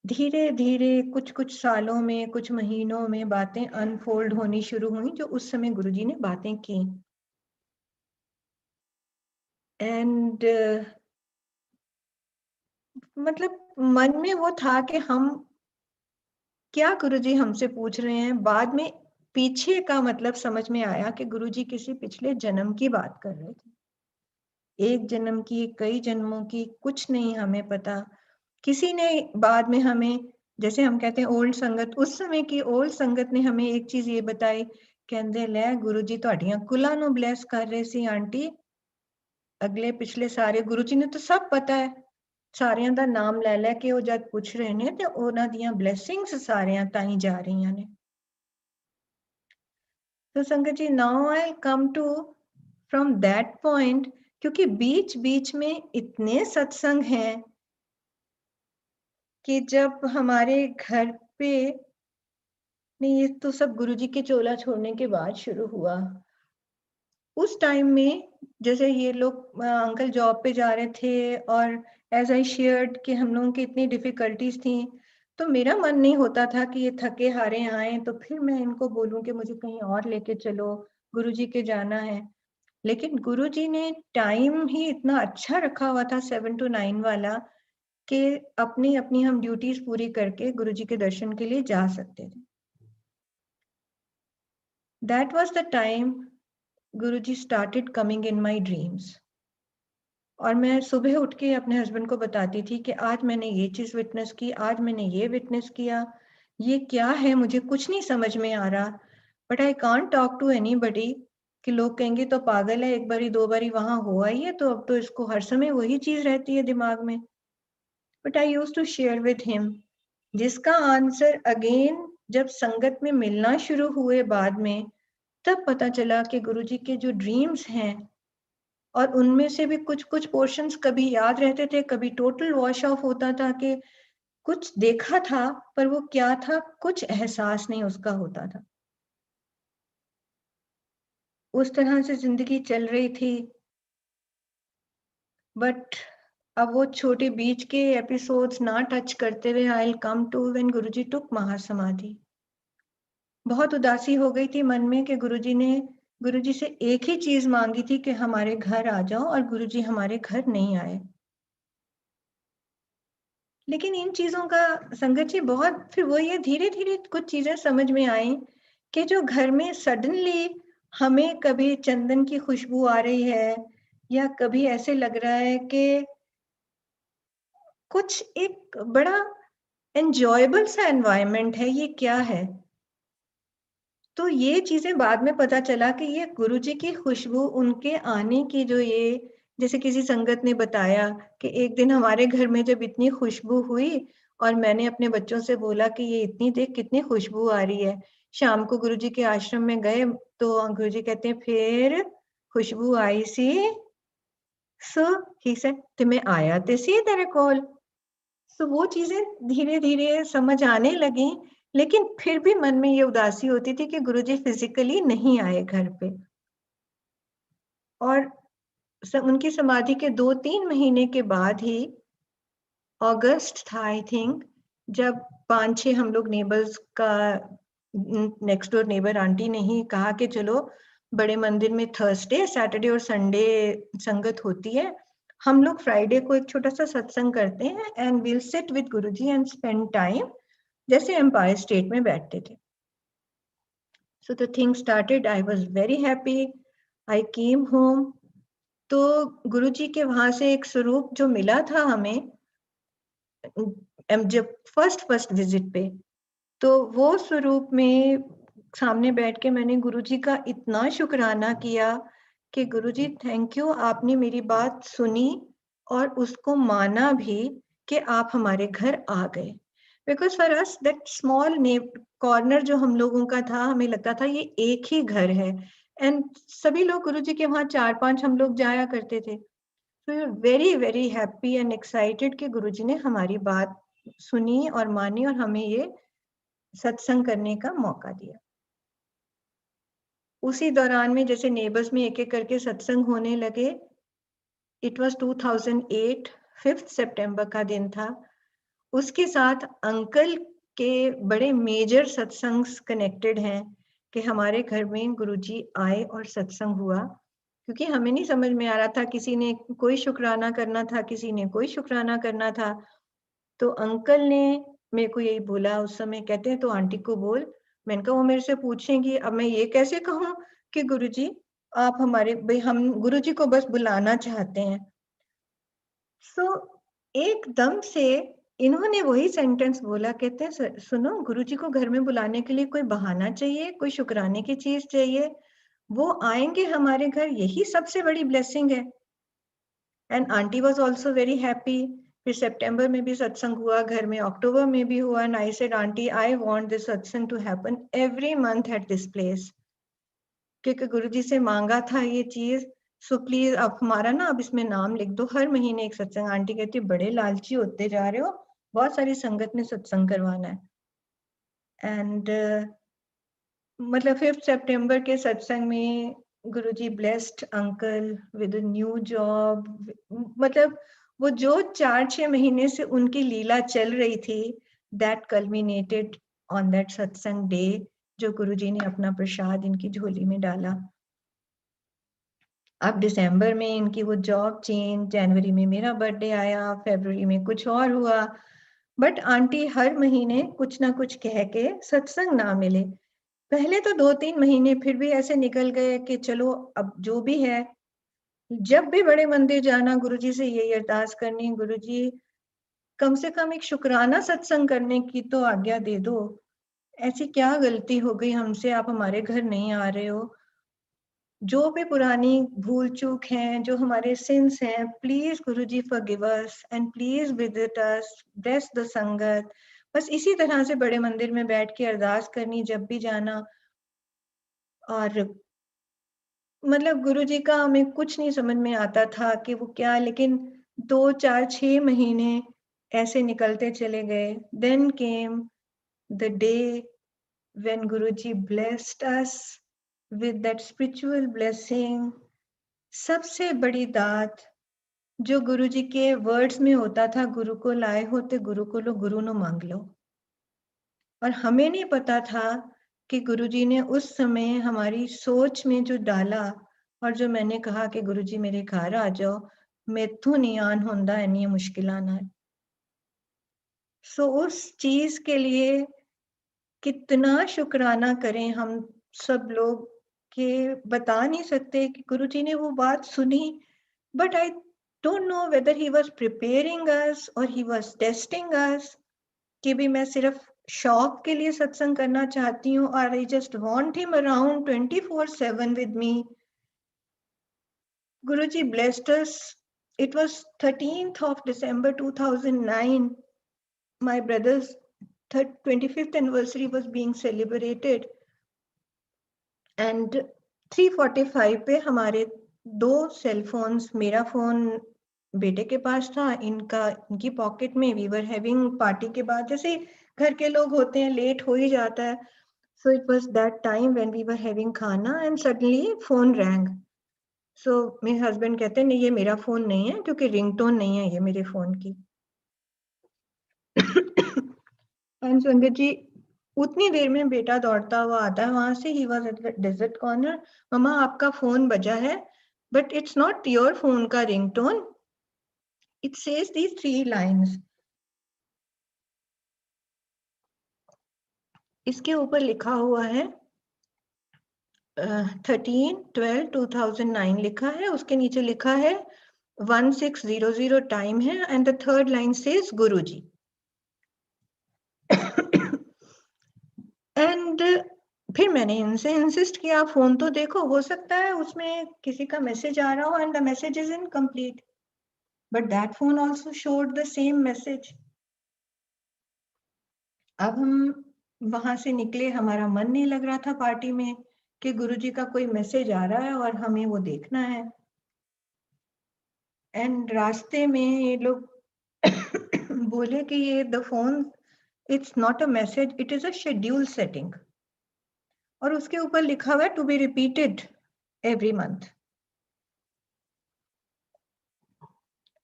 धीरे धीरे कुछ-कुछ सालों में, कुछ महीनों में बातें अनफोल्ड होनी शुरू हुई, जो उस समय गुरुजी ने बातें की। एंड मतलब मन में वो था कि हम क्या गुरुजी हमसे पूछ रहे हैं। बाद में पीछे का मतलब समझ में आया कि गुरुजी किसी पिछले जन्म की बात कर रहे थे। एक जन्म की, कई जन्मों की, कुछ नहीं हमें पता। किसी ने बाद में हमें, जैसे हम कहते हैं ओल्ड संगत, उस समय की ओल्ड संगत ने हमें एक चीज ये बताई, कहते लै गुरुजी तुहाडियां कुलां नूं ब्लेस कर रहे सी आंटी। अगले पिछले सारे गुरुजी ने तो सब पता है, सारिਆਂ ਦਾ ਨਾਮ ਲੈ ਲੈ ਕੇ ਉਹ ਜਦ ਪੁੱਛ ਰਹੇ ਨੇ ਤੇ ਉਹਨਾਂ ਦੀਆਂ ਬਲੇਸਿੰਗਸ ਸਾਰਿਆਂ ਤਾਈਂ ਜਾ ਰਹੀਆਂ ਨੇ। तो संगत जी, now I come to from that point, क्योंकि बीच बीच में इतने सत्संग हैं कि जब हमारे घर पे, नहीं ये तो सब गुरुजी के चोला छोड़ने के बाद शुरू हुआ। उस टाइम में जैसे ये लोग अंकल जॉब पे जा रहे थे और एज आई शेयर्ड कि हम लोगों की इतनी डिफिकल्टीज थी, तो मेरा मन नहीं होता था कि ये थके हारे आए तो फिर मैं इनको बोलूं कि मुझे कहीं और लेके चलो, गुरुजी के जाना है। लेकिन गुरुजी ने टाइम ही इतना अच्छा रखा हुआ था 7 to 9 वाला, कि अपनी अपनी हम ड्यूटीज पूरी करके गुरुजी के दर्शन के लिए जा सकते थे। That was the time Guruji started coming in my dreams. और मैं सुबह उठ के अपने हस्बैंड को बताती थी कि आज मैंने ये चीज विटनेस की, आज मैंने ये विटनेस किया, ये क्या है मुझे कुछ नहीं समझ में आ रहा, but I can't talk to anybody, कि लोग कहेंगे तो पागल है, एक बारी दो बारी वहां हो आई है तो अब तो इसको हर समय वही चीज रहती है दिमाग में। But I use to share with him, जिसका आंसर अगेन जब संगत में मिलना शुरू हुए बाद में, तब पता चला कि गुरुजी के जो ड्रीम्स हैं, और उनमें से भी कुछ कुछ पोर्शंस कभी याद रहते थे, कभी टोटल वॉश ऑफ होता था कि कुछ देखा था पर वो क्या था कुछ एहसास नहीं उसका होता था। उस तरह से जिंदगी चल रही थी। बट अब वो छोटे बीच के एपिसोड्स ना टच करते हुए I will come to when Guruji took mahasamadhi. बहुत उदासी हो गई थी मन में कि गुरुजी से एक ही चीज मांगी थी कि हमारे घर आ जाओ, और गुरुजी हमारे घर नहीं आए। लेकिन इन चीजों का संगत जी बहुत फिर वही है, धीरे धीरे कुछ चीजें समझ में आई कि जो घर में सडनली हमें कभी चंदन की खुशबू आ रही है, या कभी ऐसे लग रहा है कि कुछ एक बड़ा एंजॉयबल सा एनवायरनमेंट है, ये क्या है। तो ये चीजें बाद में पता चला कि ये गुरुजी की खुशबू, उनके आने की जो ये, जैसे किसी संगत ने बताया कि एक दिन हमारे घर में जब इतनी खुशबू हुई और मैंने अपने बच्चों से बोला कि ये इतनी देख कितनी खुशबू आ रही है। शाम को गुरुजी के आश्रम में गए तो गुरुजी कहते हैं फिर खुशबू आई सी, सो ही सेड ते मैं आया ते सी तेरे कोल। तो वो चीजें धीरे धीरे समझ आने लगी, लेकिन फिर भी मन में ये उदासी होती थी कि गुरुजी फिजिकली नहीं आए घर पे। और उनकी समाधि के 2-3 महीने के बाद ही, अगस्त था आई थिंक, जब 5-6 हम लोग नेबर्स का, नेक्स्ट डोर नेबर आंटी ने ही कहा कि चलो बड़े मंदिर में थर्सडे, सैटरडे और संडे संगत होती है, हम लोग फ्राइडे को एक छोटा सा सत्संग करते हैं and will sit with Guruji and spend time, जैसे एम्पायर स्टेट में बैठते थे। So the thing started, I was very happy, I came home. तो गुरुजी के वहां से एक स्वरूप जो मिला था हमें जब फर्स्ट विजिट पे, तो वो स्वरूप में सामने बैठ के मैंने गुरुजी का इतना शुक्राना किया कि गुरुजी थैंक यू, आपने मेरी बात सुनी और उसको माना भी कि आप हमारे घर आ गए। Because for us that small corner जो हम लोगों का था, हमें लगता था ये एक ही घर है, एंड सभी लोग गुरुजी के वहां 4-5 हम लोग जाया करते थे। तो we are very very happy and excited कि गुरुजी ने हमारी बात सुनी और मानी और हमें ये सत्संग करने का मौका दिया। उसी दौरान में जैसे नेबर्स में एक-एक करके सत्संग होने लगे। इट वाज़ 2008 5th सितंबर का दिन था। उसके साथ अंकल के बड़े मेजर सत्संग्स कनेक्टेड हैं कि हमारे घर में गुरुजी आए और सत्संग हुआ। क्योंकि हमें नहीं समझ में आ रहा था, किसी ने कोई शुकराना करना था, किसी ने कोई शुकराना करना था। तो अंकल ने मेरे को यही बोला उस समय, कहते हैं तो आंटी को बोल। मैंने कहा वो मेरे से पूछेंगी, अब मैं ये कैसे कहूँ कि गुरुजी आप हमारे भाई, हम गुरुजी को बस बुलाना चाहते हैं। सो एकदम से इन्होंने वही सेंटेंस बोला, कहते हैं सुनो, गुरुजी को घर में बुलाने के लिए कोई बहाना चाहिए, कोई शुक्राने की चीज चाहिए, वो आएंगे हमारे घर, यही सबसे बड़ी ब्लेसिंग है। And aunty was also very happy. फिर सितंबर में भी सत्संग हुआ घर में, अक्टूबर में भी हुआ। And I said aunty I want this satsang to happen every month at this place, क्योंकि गुरुजी से मांगा था ये चीज। सो प्लीज आप हमारा ना अब इसमें नाम लिख दो, हर महीने एक सत्संग। आंटी कहती बड़े लालची होते जा रहे हो, बहुत सारी संगत में सत्संग करवाना है। एंड मतलब 5th सितंबर के सत्संग में Guruji blessed uncle with a new job. मतलब वो जो 4-6 महीने से उनकी लीला चल रही थी, दैट कल्मिनेटेड ऑन दैट सत्संग डे, जो गुरुजी ने अपना प्रसाद इनकी झोली में डाला। अब दिसंबर में इनकी वो जॉब चेंज, जनवरी में मेरा बर्थडे आया, फरवरी में कुछ और हुआ। बट आंटी हर महीने कुछ ना कुछ कह के सत्संग ना मिले। पहले तो 2-3 महीने फिर भी ऐसे निकल गए कि चलो अब जो भी है। जब भी बड़े मंदिर जाना, गुरुजी से यही अरदास करनी, गुरुजी कम से कम एक शुक्राना सत्संग करने की तो आज्ञा दे दो। ऐसी क्या गलती हो गई हमसे, आप हमारे घर नहीं आ रहे हो। जो भी पुरानी भूल चूक हैं, जो हमारे सिंस हैं, please Guruji forgive us and please visit us, bless the संगत। बस इसी तरह से बड़े मंदिर में बैठ के अरदास करनी जब भी जाना। और मतलब गुरुजी का हमें कुछ नहीं समझ में आता था कि वो क्या, लेकिन 2-4-6 महीने ऐसे निकलते चले गए। Then came the day when Guruji blessed us with that spiritual blessing। सबसे बड़ी दात जो गुरुजी के वर्ड्स में होता था, गुरु को लाए होते गुरु को लो, गुरु नो मांग लो। और हमें नहीं पता था कि गुरुजी ने उस समय हमारी सोच में जो डाला, और जो मैंने कहा कि गुरुजी मेरे घर आ जाओ, मैथों नहीं आन होंदा इन्नी मुश्किलां नाल। सो उस चीज के लिए कितना शुक्राना करें हम सब लोग, कि बता नहीं सकते कि गुरुजी ने वो बात सुनी। But I don't know whether he was preparing us और ही वाज टेस्टिंग अस, कि भी मैं सिर्फ शौक के लिए सत्संग करना चाहती हूँ, और I just want him around 24/7 with me. Guruji blessed us. It was 13th of December 2009. My brother's 25th anniversary was being celebrated, and 3:45 पे हमारे 2 सेल फोन्स, मेरा फोन बेटे के पास था, इनकी पॉकेट में। वी वर हैविंग पार्टी के बाद, जैसे घर के लोग होते हैं, लेट हो ही जाता है। So it was that time when we were having khana and suddenly phone rang. So मेरे हस्बैंड कहते हैं नहीं ये मेरा फोन नहीं है, क्योंकि रिंगटोन नहीं है ये मेरे फोन की। एंड संगत जी, उतनी देर में बेटा दौड़ता हुआ आता है वहां से। He was at the desert corner. मम्मा आपका फोन बजा है, but it's not your phone का ringtone, it says these 3 lines. इसके ऊपर लिखा हुआ है 13/12/2009 लिखा है, उसके नीचे लिखा है 1600 टाइम है, and the third line says Guruji. And फिर मैंने इनसे इंसिस्ट किया, फोन तो देखो, हो सकता है उसमें किसी का मैसेज आ रहा हो, and the message is incomplete. But that phone also showed the same message. अब हम वहां से निकले, हमारा मन नहीं लग रहा था पार्टी में, कि गुरुजी का कोई मैसेज आ रहा है और हमें वो देखना है। एंड रास्ते में ये लोग बोले कि ये the phone, it's not a message, it is a schedule setting. और उसके ऊपर लिखा हुआ है to be repeated every month.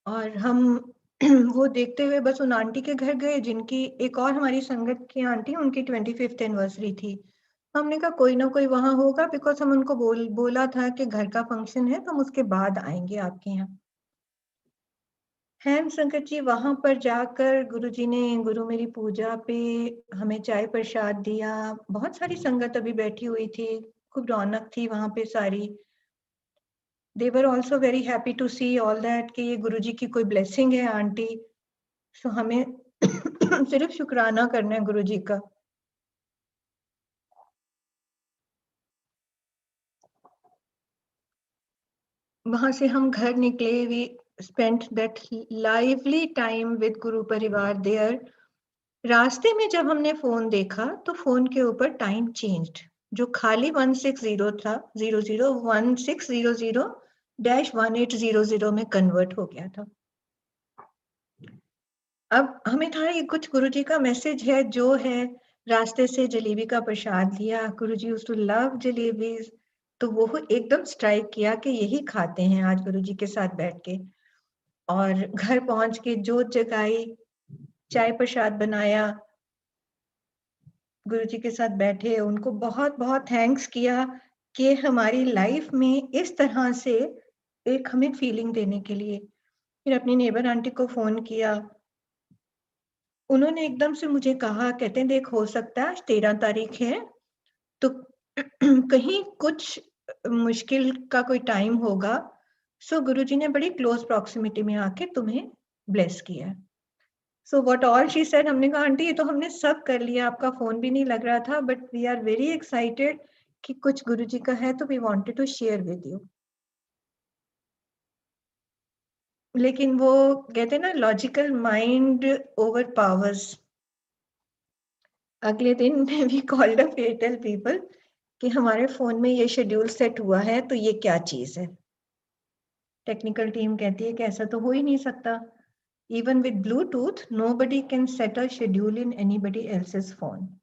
और हम वो देखते हुए बस उन आंटी के घर गए जिनकी एक और हमारी संगत की आंटी, उनकी 25th एनिवर्सरी थी। हमने कहा कोई ना कोई वहां होगा, बिकॉज हम उनको बोला था कि घर का फंक्शन है तो हम उसके बाद आएंगे आपके यहाँ। हैं संगत जी, वहां पर जाकर गुरुजी ने, गुरु मेरी पूजा पे हमें चाय प्रसाद दिया। बहुत सारी संगत अभी बैठी हुई थी, खूब रौनक थी वहां पे सारी। They were also very happy to see all that कि ये गुरुजी की कोई ब्लेसिंग है आंटी। सो हमें सिर्फ शुक्राना करना है गुरुजी का। वहां से हम घर निकले, we spent that lively time with Guru Parivar there. रास्ते में जब हमने फोन देखा तो फोन के ऊपर टाइम चेंज्ड, जो खाली 160 था, 001600-1800 में कन्वर्ट हो गया था। अब हमें था ये कुछ गुरुजी का मैसेज है, जो है रास्ते से जलेबी का प्रसाद लिया, गुरुजी यूज्ड टू लव जलेबीज, तो वो एकदम स्ट्राइक किया कि यही खाते हैं आज गुरुजी के साथ बैठ के। और घर पहुंच के जोत जगाई, चाय प्रसाद बनाया, गुरुजी के साथ बैठे, उनको बहुत बहुत थैंक्स किया कि हमारी लाइफ में इस तरह से एक हमें फीलिंग देने के लिए। फिर अपनी नेबर आंटी को फोन किया, उन्होंने एकदम से मुझे कहा, कहते हैं देख हो सकता है 13 तारीख है तो कहीं कुछ मुश्किल का कोई टाइम होगा। सो गुरुजी ने बड़ी क्लोज प्रॉक्सिमिटी में आके तुम्हें ब्लेस किया। So what all she said, हमने कहा आंटी ये तो हमने सब कर लिया, आपका फोन भी नहीं लग रहा था, but we are very excited कि कुछ गुरुजी का है तो we wanted to share with you. लेकिन वो कहते हैं ना, लॉजिकल माइंड ओवर पावर्स। अगले दिन we called a fetal people कि हमारे फोन में ये शेड्यूल सेट हुआ है, तो ये क्या चीज है। टेक्निकल टीम कहती है कि ऐसा तो हो ही नहीं सकता, even with Bluetooth nobody can set a schedule in anybody else's phone,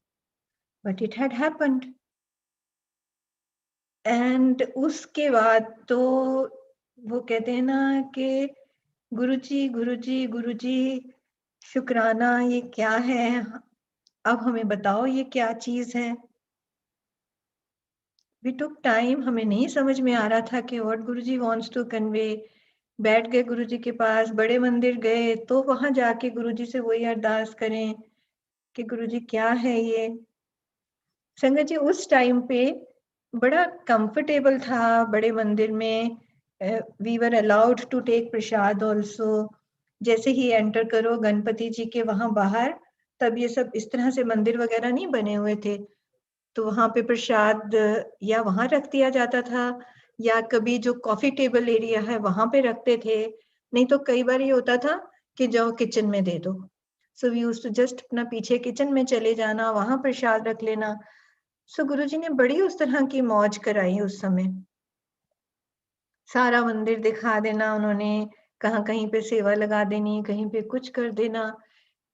but it had happened. And उसके बाद तो वो कहते हैं ना कि गुरुजी गुरुजी गुरुजी, शुक्राना ये क्या है, अब हमें बताओ ये क्या चीज है। वी टुक टाइम, हमें नहीं समझ में आ रहा था कि what Guruji wants to convey. बैठ गए गुरुजी के पास, बड़े मंदिर गए तो वहां जाके गुरुजी से वही अरदास करें कि गुरुजी क्या है ये। संगत जी उस टाइम पे बड़ा कंफर्टेबल था बड़े मंदिर में। We were allowed to take prasad also. जैसे ही एंटर करो गणपति जी के वहां बाहर, तब ये सब इस तरह से मंदिर वगैरह नहीं बने हुए थे, तो वहां पे प्रसाद या वहां रख दिया जाता था, या कभी जो कॉफी टेबल एरिया है वहां पे रखते थे। नहीं तो कई बार ये होता था कि जाओ किचन में दे दो। So we used to just अपना पीछे किचन में चले जाना, वहां प्रसाद रख लेना। सो गुरुजी ने बड़ी उस तरह की मौज कराई उस समय। सारा मंदिर दिखा देना उन्होंने, कहाँ कहीं पे सेवा लगा देनी, कहीं पे कुछ कर देना।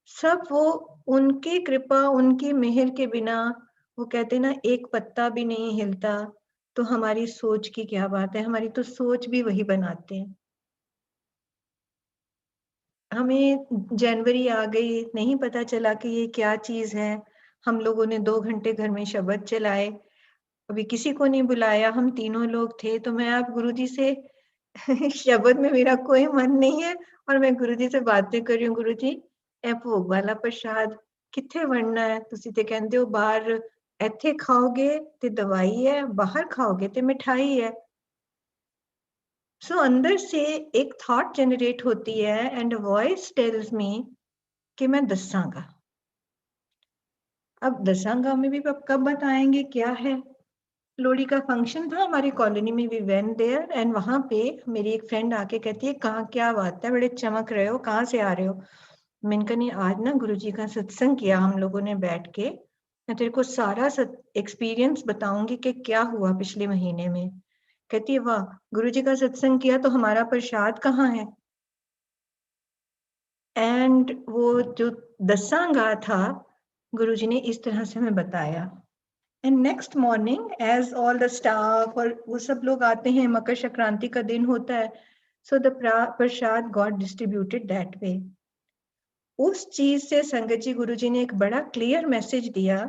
सब वो उनकी कृपा, उनकी मेहर के बिना, वो कहते ना एक पत्ता भी नहीं हिलता। तो हमारी सोच की क्या बात है, हमारी तो सोच भी वही बनाते हैं। हमें जनवरी आ गई, नहीं पता चला कि ये क्या चीज है। हम लोगों ने 2 घंटे घर में शब्द चलाए, अभी किसी को नहीं बुलाया, हम तीनों लोग थे। तो मैं आप गुरुजी से शब्द में मेरा कोई मन नहीं है, और मैं गुरुजी से बातें कर रही हूँ, गुरुजी ਇਹ ਭੋਗ ਵਾਲਾ ਪ੍ਰਸ਼ਾਦ ਕਿੱਥੇ ਵੰਡਣਾ ਹੈ, ਤੁਸੀਂ ਤੇ ਕਹਿੰਦੇ ਹੋ ਬਾਹਰ ਇੱਥੇ ਖਾਓਗੇ ਤੇ ਦਵਾਈ ਹੈ, ਬਾਹਰ ਖਾਓगे ਤੇ मिठाई है। सो अंदर से एक थॉट जनरेट होती है एंड वॉइस टेल्स मी कि मैं दसांगा। अब दसांगा में भी कब बताएंगे क्या है। लोहड़ी का फंक्शन था हमारी कॉलोनी में, वी वेंट देयर, एंड वहां पे मेरी एक फ्रेंड आके कहती है कहाँ क्या बात है, बड़े चमक रहे हो, कहाँ से आ रहे हो। मैंने कहा नहीं, आज ना गुरुजी का सत्संग किया हम लोगों ने बैठ के, मैं तेरे को सारा एक्सपीरियंस बताऊंगी कि क्या हुआ पिछले महीने में। कहती है वाह, गुरुजी का सत्संग किया तो हमारा प्रसाद कहाँ है। एंड वो जो दसांगा था, गुरुजी ने इस तरह से हमें बताया। And next morning as all the staff और वो सब लोग आते हैं, मकर संक्रांति का दिन होता है, so the Prasad got distributed that way. उस चीज से संगत जी गुरुजी ने एक बड़ा क्लियर मैसेज दिया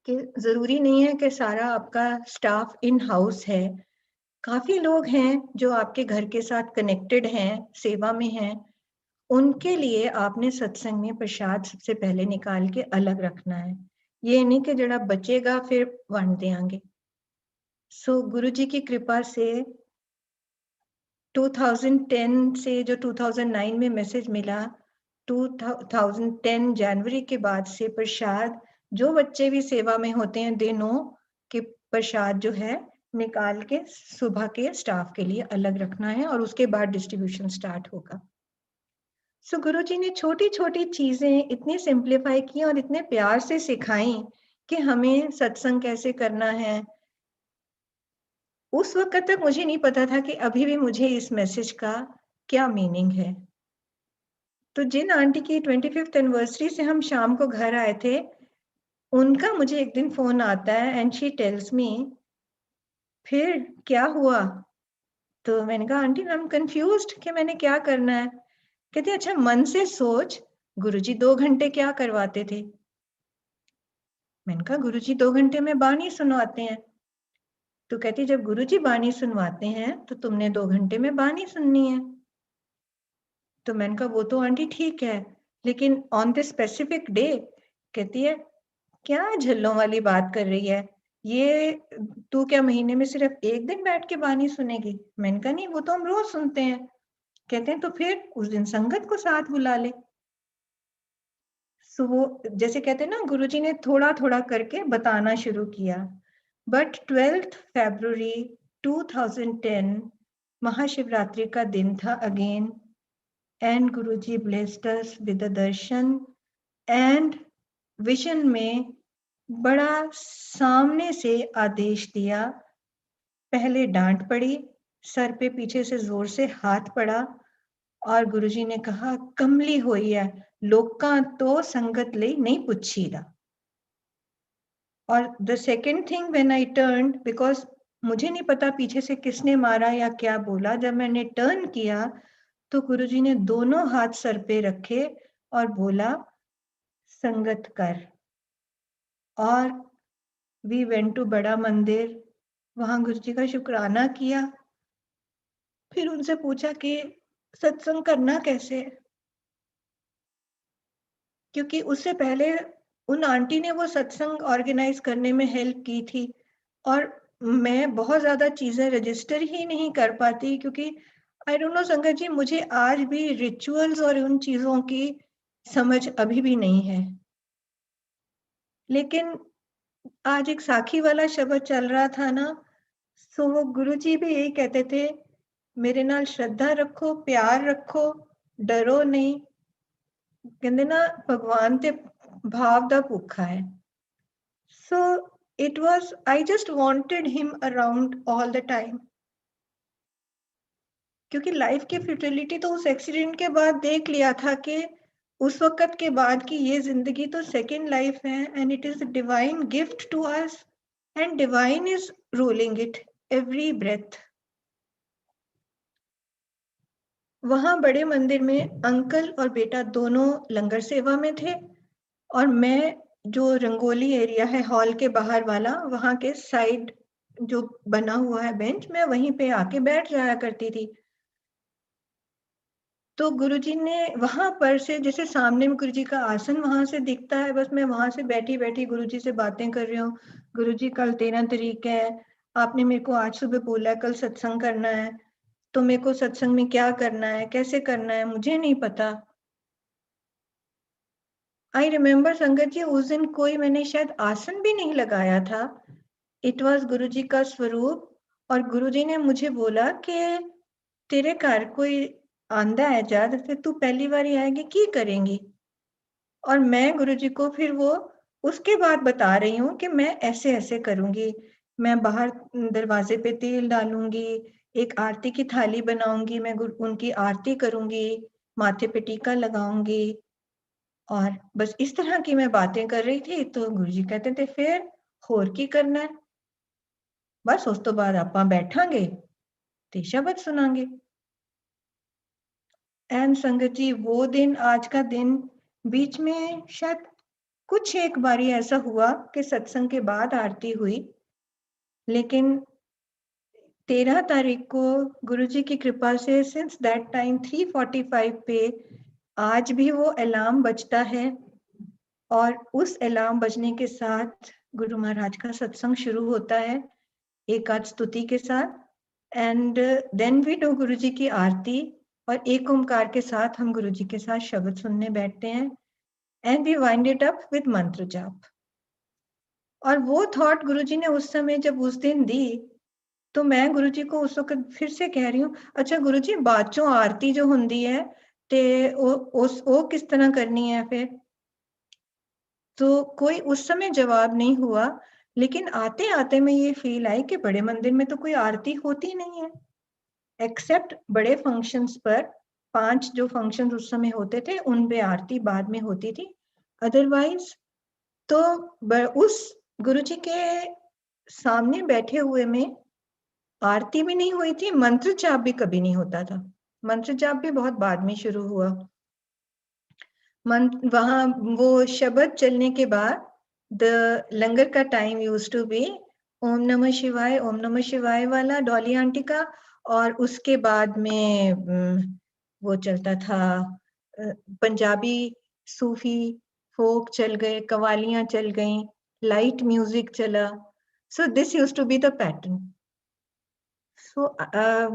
कि जरूरी नहीं है कि सारा आपका स्टाफ इन हाउस है, काफी लोग हैं जो आपके घर के साथ कनेक्टेड हैं, सेवा में हैं, उनके लिए आपने सत्संग में प्रसाद सबसे पहले निकाल के अलग रखना है, ये नहीं कि जरा बचेगा फिर वंड देंगे। सो गुरुजी की कृपा से 2010 से जो 2009 में मैसेज मिला, 2010 जनवरी के बाद से प्रसाद जो बच्चे भी सेवा में होते हैं दे नो कि प्रसाद जो है निकाल के सुबह के स्टाफ के लिए अलग रखना है और उसके बाद डिस्ट्रीब्यूशन स्टार्ट होगा। सो गुरुजी ने छोटी छोटी चीजें इतनी सिंप्लीफाई की और इतने प्यार से सिखाई कि हमें सत्संग कैसे करना है। उस वक्त तक मुझे नहीं पता था कि अभी भी मुझे इस मैसेज का क्या मीनिंग है। तो जिन आंटी की 25th एनिवर्सरी से हम शाम को घर आए थे, उनका मुझे एक दिन फोन आता है एंड शी टेल्स मी, फिर क्या हुआ? तो मैंने कहा आंटी आई एम कंफ्यूज्ड कि मैंने क्या करना है। कहती अच्छा मन से सोच, गुरुजी 2 घंटे क्या करवाते थे? मैंने कहा गुरुजी 2 घंटे में बानी सुनवाते हैं। तो कहती जब गुरुजी बानी सुनवाते हैं तो तुमने 2 घंटे में बानी सुननी है। तो मैंने कहा वो तो आंटी ठीक है, लेकिन ऑन दिस स्पेसिफिक डे, कहती है क्या झल्लों वाली बात कर रही है, ये तू क्या महीने में सिर्फ एक दिन बैठ के बानी सुनेगी? मैंने कहा नहीं वो तो हम रोज सुनते हैं। कहते हैं तो फिर उस दिन संगत को साथ बुला ले। सो वो जैसे कहते हैं ना, गुरुजी ने थोड़ा थोड़ा करके बताना शुरू किया। बट 12th February 2010 महाशिवरात्रि का दिन था again, and Guruji blessed us with the Darshan and vision में बड़ा सामने से आदेश दिया। पहले डांट पड़ी, सर पे पीछे से जोर से हाथ पड़ा और गुरुजी ने कहा कमली होई है, लोकां तो संगत ले नहीं पुछीदा। और the second thing when I turn, because मुझे नहीं पता पीछे से किसने मारा या क्या बोला, जब मैंने टर्न किया तो गुरुजी ने दोनों हाथ सर पे रखे और बोला संगत कर। और वी वेंट टू बड़ा मंदिर, वहां गुरुजी का शुक्राना किया, फिर उनसे पूछा कि सत्संग करना कैसे, क्योंकि उससे पहले उन आंटी ने वो सत्संग ऑर्गेनाइज करने में हेल्प की थी और मैं बहुत ज्यादा चीजें रजिस्टर ही नहीं कर पाती, क्योंकि आई डोंट नो संगत जी, मुझे आज भी रिचुअल्स और उन चीजों की समझ अभी भी नहीं है। लेकिन आज एक साखी वाला शब्द चल रहा था ना, सो वो गुरुजी भी यही कहते थे, मेरे नाल श्रद्धा रखो, प्यार रखो, डरो नहीं। कहते ना भगवान ते भाव दा भूखा है। So it was, I just wanted him around all the time, क्योंकि लाइफ की फ्यूटिलिटी तो उस एक्सीडेंट के बाद देख लिया था कि उस वक्त के बाद की ये जिंदगी तो सेकेंड लाइफ है and it is divine gift to us and divine is ruling it every breath. वहां बड़े मंदिर में अंकल और बेटा दोनों लंगर सेवा में थे और मैं जो रंगोली एरिया है हॉल के बाहर वाला, वहां के साइड जो बना हुआ है बेंच, मैं वहीं पे आके बैठ जाया करती थी। तो गुरुजी ने वहां पर से, जैसे सामने में गुरुजी का आसन वहां से दिखता है, बस मैं वहां से बैठी बैठी गुरुजी से बातें कर रही हूँ। गुरुजी कल 13 तारीख है, आपने मेरे को आज सुबह बोला है कल सत्संग करना है, तो मेरे को सत्संग में क्या करना है, कैसे करना है, मुझे नहीं पता। आई रिमेम्बर संगत जी, उस दिन कोई मैंने शायद आसन भी नहीं लगाया था, इट वॉज गुरुजी का स्वरूप। और गुरुजी ने मुझे बोला कि तेरे घर कोई आंदा है जद, फिर तू पहली बार आएगी की करेंगी? और मैं गुरुजी को फिर वो उसके बाद बता रही हूँ कि मैं ऐसे ऐसे करूंगी, मैं बाहर दरवाजे पे तेल डालूंगी, एक आरती की थाली बनाऊंगी, मैं उनकी आरती करूंगी, माथे पे टीका लगाऊंगी, और बस इस तरह की मैं बातें कर रही थी। तो गुरुजी कहते थे फिर ਹੋਰ ਕੀ ਕਰਨਾ ਹੈ, ਬਸ ਉਸ ਤੋਂ ਬਾਅਦ ਆਪਾਂ ਬੈਠਾਂਗੇ ਤੇ ਸ਼ਬਦ ਸੁਣਾਂਗੇ। एंड संगत जी, वो दिन, आज का दिन, बीच में शायद कुछ एक बारी ऐसा हुआ कि सत्संग के बाद आरती हुई, लेकिन 13 तारीख को गुरुजी की कृपा से सिंस दैट टाइम 3:45 पे आज भी वो अलार्म बजता है, और उस अलार्म बजने के साथ गुरु महाराज का सत्संग शुरू होता है एक आध स्तुति के साथ, एंड देन वी डू गुरुजी की आरती, और एक ओमकार के साथ हम गुरुजी के साथ शब्द सुनने बैठते हैं, and we wind it up with mantra jaap. और वो थॉट गुरुजी ने उस समय जब उस दिन दी, तो मैं गुरुजी को उस वक्त फिर से कह रही हूँ, अच्छा गुरुजी बाद चों आरती जो हुंदी है ते वो किस तरह करनी है फिर? तो कोई उस समय जवाब नहीं हुआ, लेकिन आते आते मैं ये फील आई कि बड़े मंदिर में तो कोई आरती होती नहीं है, एक्सेप्ट बड़े फंक्शंस पर। 5 जो फंक्शंस उस समय होते थे उन पे आरती बाद में होती थी, अदरवाइज तो उस गुरुजी के सामने बैठे हुए में आरती भी नहीं हुई थी, मंत्र जाप भी कभी नहीं होता था। मंत्र जाप भी बहुत बाद में शुरू हुआ। वहां वो शब्द चलने के बाद द लंगर का टाइम यूज्ड टू बी ओम नमः शिवाय वाला डॉली आंटी का, और उसके बाद में वो चलता था पंजाबी सूफी फोक चल गए, कवालियां चल गई, लाइट म्यूजिक चला। So this used to be the pattern. So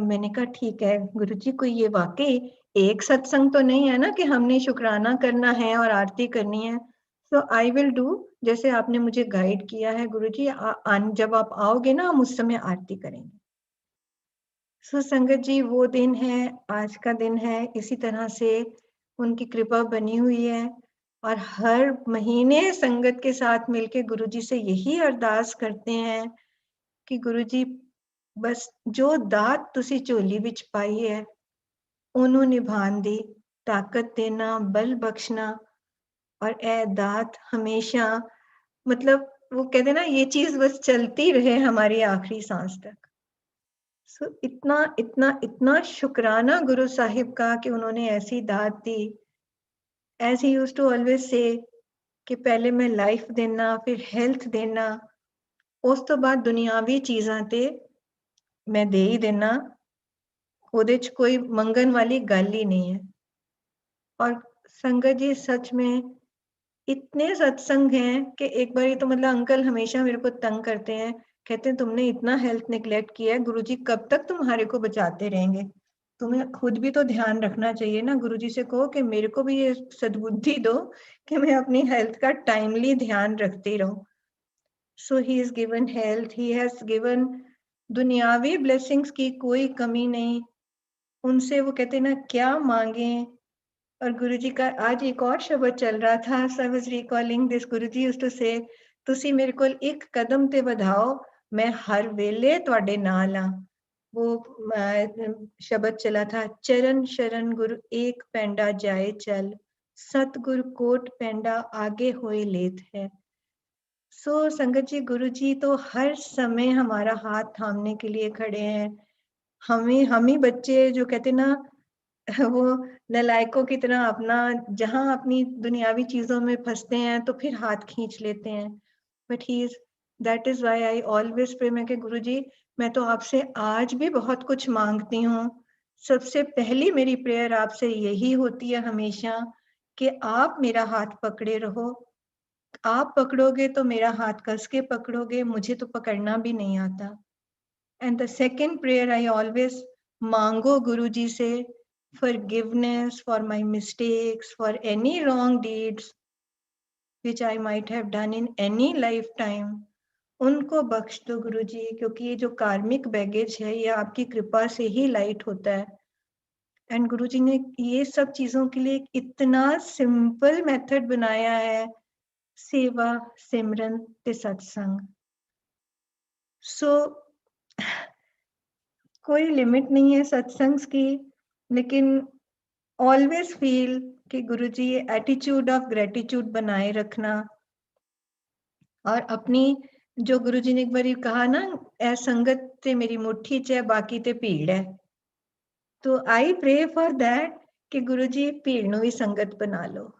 मैंने कहा ठीक है गुरुजी, कोई ये वाकई एक सत्संग तो नहीं है ना कि हमने शुक्राना करना है और आरती करनी है। सो आई विल डू जैसे आपने मुझे गाइड किया है गुरुजी, जब आप आओगे ना हम उस समय आरती करेंगे। सो संगत जी, वो दिन है, आज का दिन है, इसी तरह से उनकी कृपा बनी हुई है, और हर महीने संगत के साथ मिलके गुरुजी से यही अरदास करते हैं कि गुरुजी बस जो दात तुसी झोली विच पाई है ਉਹਨੂੰ ਨਿਭਾਣ ਦੀ ताकत देना, बल बख्शना, और ए दात हमेशा, मतलब वो कहते ना ये चीज बस चलती रहे हमारी आखिरी सांस तक। सो इतना इतना इतना शुक्राना गुरु साहिब का कि उन्होंने ऐसी दात दी। As he used to always say कि पहले मैं लाइफ देना, फिर हेल्थ देना, उस तो बाद दुनियावी चीजां ते मैं दे ही देना, ਉਹਦੇ ਚ कोई मंगन वाली गल ही नहीं है। और संगत जी सच में इतने सत्संग हैं कि एक बार तो मतलब अंकल हमेशा मेरे को तंग करते हैं, कहते हैं तुमने इतना हेल्थ निग्लेक्ट किया है, गुरुजी कब तक तुम्हारे को बचाते रहेंगे, तुम्हें खुद भी तो ध्यान रखना चाहिए ना। गुरुजी से कहो कि मेरे को भी ये सद्बुद्धि दो कि मैं अपनी हेल्थ का टाइमली ध्यान रखती रहूं। So he is given health, he has given दुनियावी ब्लेसिंग्स की कोई कमी नहीं। उनसे वो कहते ना क्या मांगे। और गुरुजी का आज एक और शब्द चल रहा था, so I was recalling this, Guruji used to say ਤੁਸੀਂ ਮੇਰੇ ਕੋਲ ਇੱਕ ਕਦਮ ਤੇ ਵਧਾਓ मैं हर वेले ਤੁਹਾਡੇ ਨਾਲ ਆ। वो शब्द चला था, चरण शरण गुरु एक पैंडा जाए चल, सतगुरु कोट पैंडा आगे होए लेत है। सो संगत जी, गुरु जी तो हर समय हमारा हाथ थामने के लिए खड़े हैं। हम ही बच्चे जो कहते ना वो नलायकों की तरह अपना जहां अपनी दुनियावी चीजों में फंसते हैं तो फिर हाथ खींच लेते हैं। But he is, that is why I always pray, मैं कि गुरु जी मैं तो आपसे आज भी बहुत कुछ मांगती हूँ। सबसे पहली मेरी प्रेयर आपसे यही होती है हमेशा कि आप मेरा हाथ पकड़े रहो। आप पकड़ोगे तो मेरा हाथ कस के पकड़ोगे, मुझे तो पकड़ना भी नहीं आता। And the second prayer I always मांगो गुरु जी से forgiveness for my mistakes, for any wrong deeds which I might have done in any lifetime. उनको बख्श दो गुरु जी, क्योंकि ये जो कार्मिक बैगेज है ये आपकी कृपा से ही लाइट होता है। एंड गुरु जी ने ये सब चीजों के लिए इतना सिंपल मेथड बनाया है, सेवा सिमरन ते सत्संग। सो कोई लिमिट नहीं है सत्संग की, लेकिन ऑलवेज फील कि गुरुजी एटीट्यूड ऑफ ग्रेटिट्यूड बनाए रखना, और अपनी जो गुरुजी ने एक बार कहा ना, ए संगत ते मेरी मुट्ठी च है, बाकी ते भीड़ है। तो आई प्रे फॉर दैट कि गुरुजी भीड़ ਨੂੰ ਵੀ ਸੰਗਤ ਬਣਾ ਲਓ।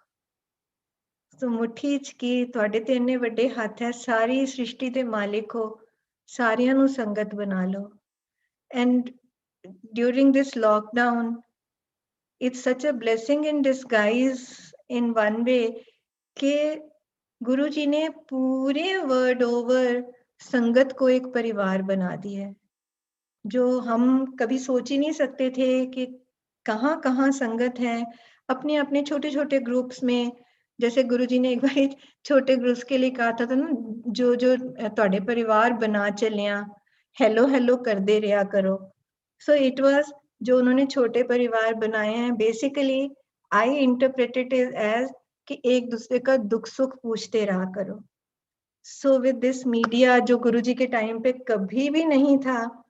ਸੋ ਮੁੱਠੀ 'ਚ ਕੀ ਤੁਹਾਡੇ ਤੇ ਇੰਨੇ ਵੱਡੇ ਹੱਥ ਹੈ, ਸਾਰੀ ਸ੍ਰਿਸ਼ਟੀ ਦੇ ਮਾਲਿਕ ਹੋ, ਸਾਰਿਆਂ ਨੂੰ ਸੰਗਤ ਬਣਾ ਲਓ। And during this lockdown, it's such a blessing in disguise in one way कि गुरु जी ने पूरे वर्ल्ड ओवर संगत को एक परिवार बना दिया है, जो हम कभी सोच ही नहीं सकते थे कि कहाँ-कहाँ संगत है। अपने-अपने छोटे-छोटे ग्रुप्स में, जैसे गुरुजी ने एक बार छोटे ग्रुप्स के लिए कहा था ना, जो ਤੁਹਾਡੇ परिवार बना चलिया, हेलो करते रहा करो। सो इट वाज जो उन्होंने छोटे परिवार बनाए हैं, basically I interpreted it as कि एक दूसरे का दुख सुख पूछते रहा करो। सो विद दिस मीडिया, जो गुरुजी के टाइम पे कभी भी नहीं था,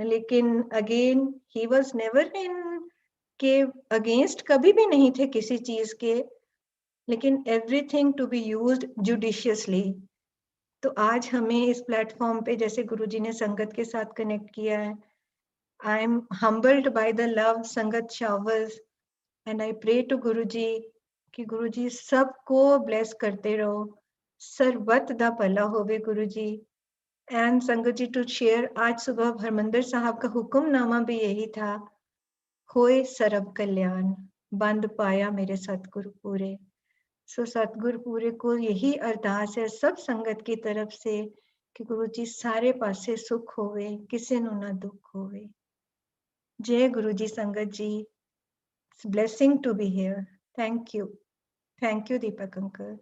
लेकिन again he was never in के अगेंस्ट, कभी भी नहीं थे किसी चीज के, लेकिन everything to be used judiciously. तो आज हमें इस प्लेटफॉर्म पे जैसे गुरुजी ने संगत के साथ कनेक्ट किया है, I am humbled by the love sangat showers, and I pray to Guruji कि गुरुजी सबको ब्लेस करते रहो, सर्वत दा भला होवे गुरुजी। एंड संगत जी, टू शेयर, आज सुबह हरमंदिर साहब का हुक्मनामा भी यही था, होए सर्व कल्याण, बंद पाया मेरे सतगुरु पूरे। सो सतगुरु पूरे को यही अरदास है सब संगत की तरफ से कि गुरु जी सारे पासे सुख होवे, किसी नु ना दुख होवे। जय गुरु जी संगत जी, it's blessing to be here. Thank you Deepak uncle.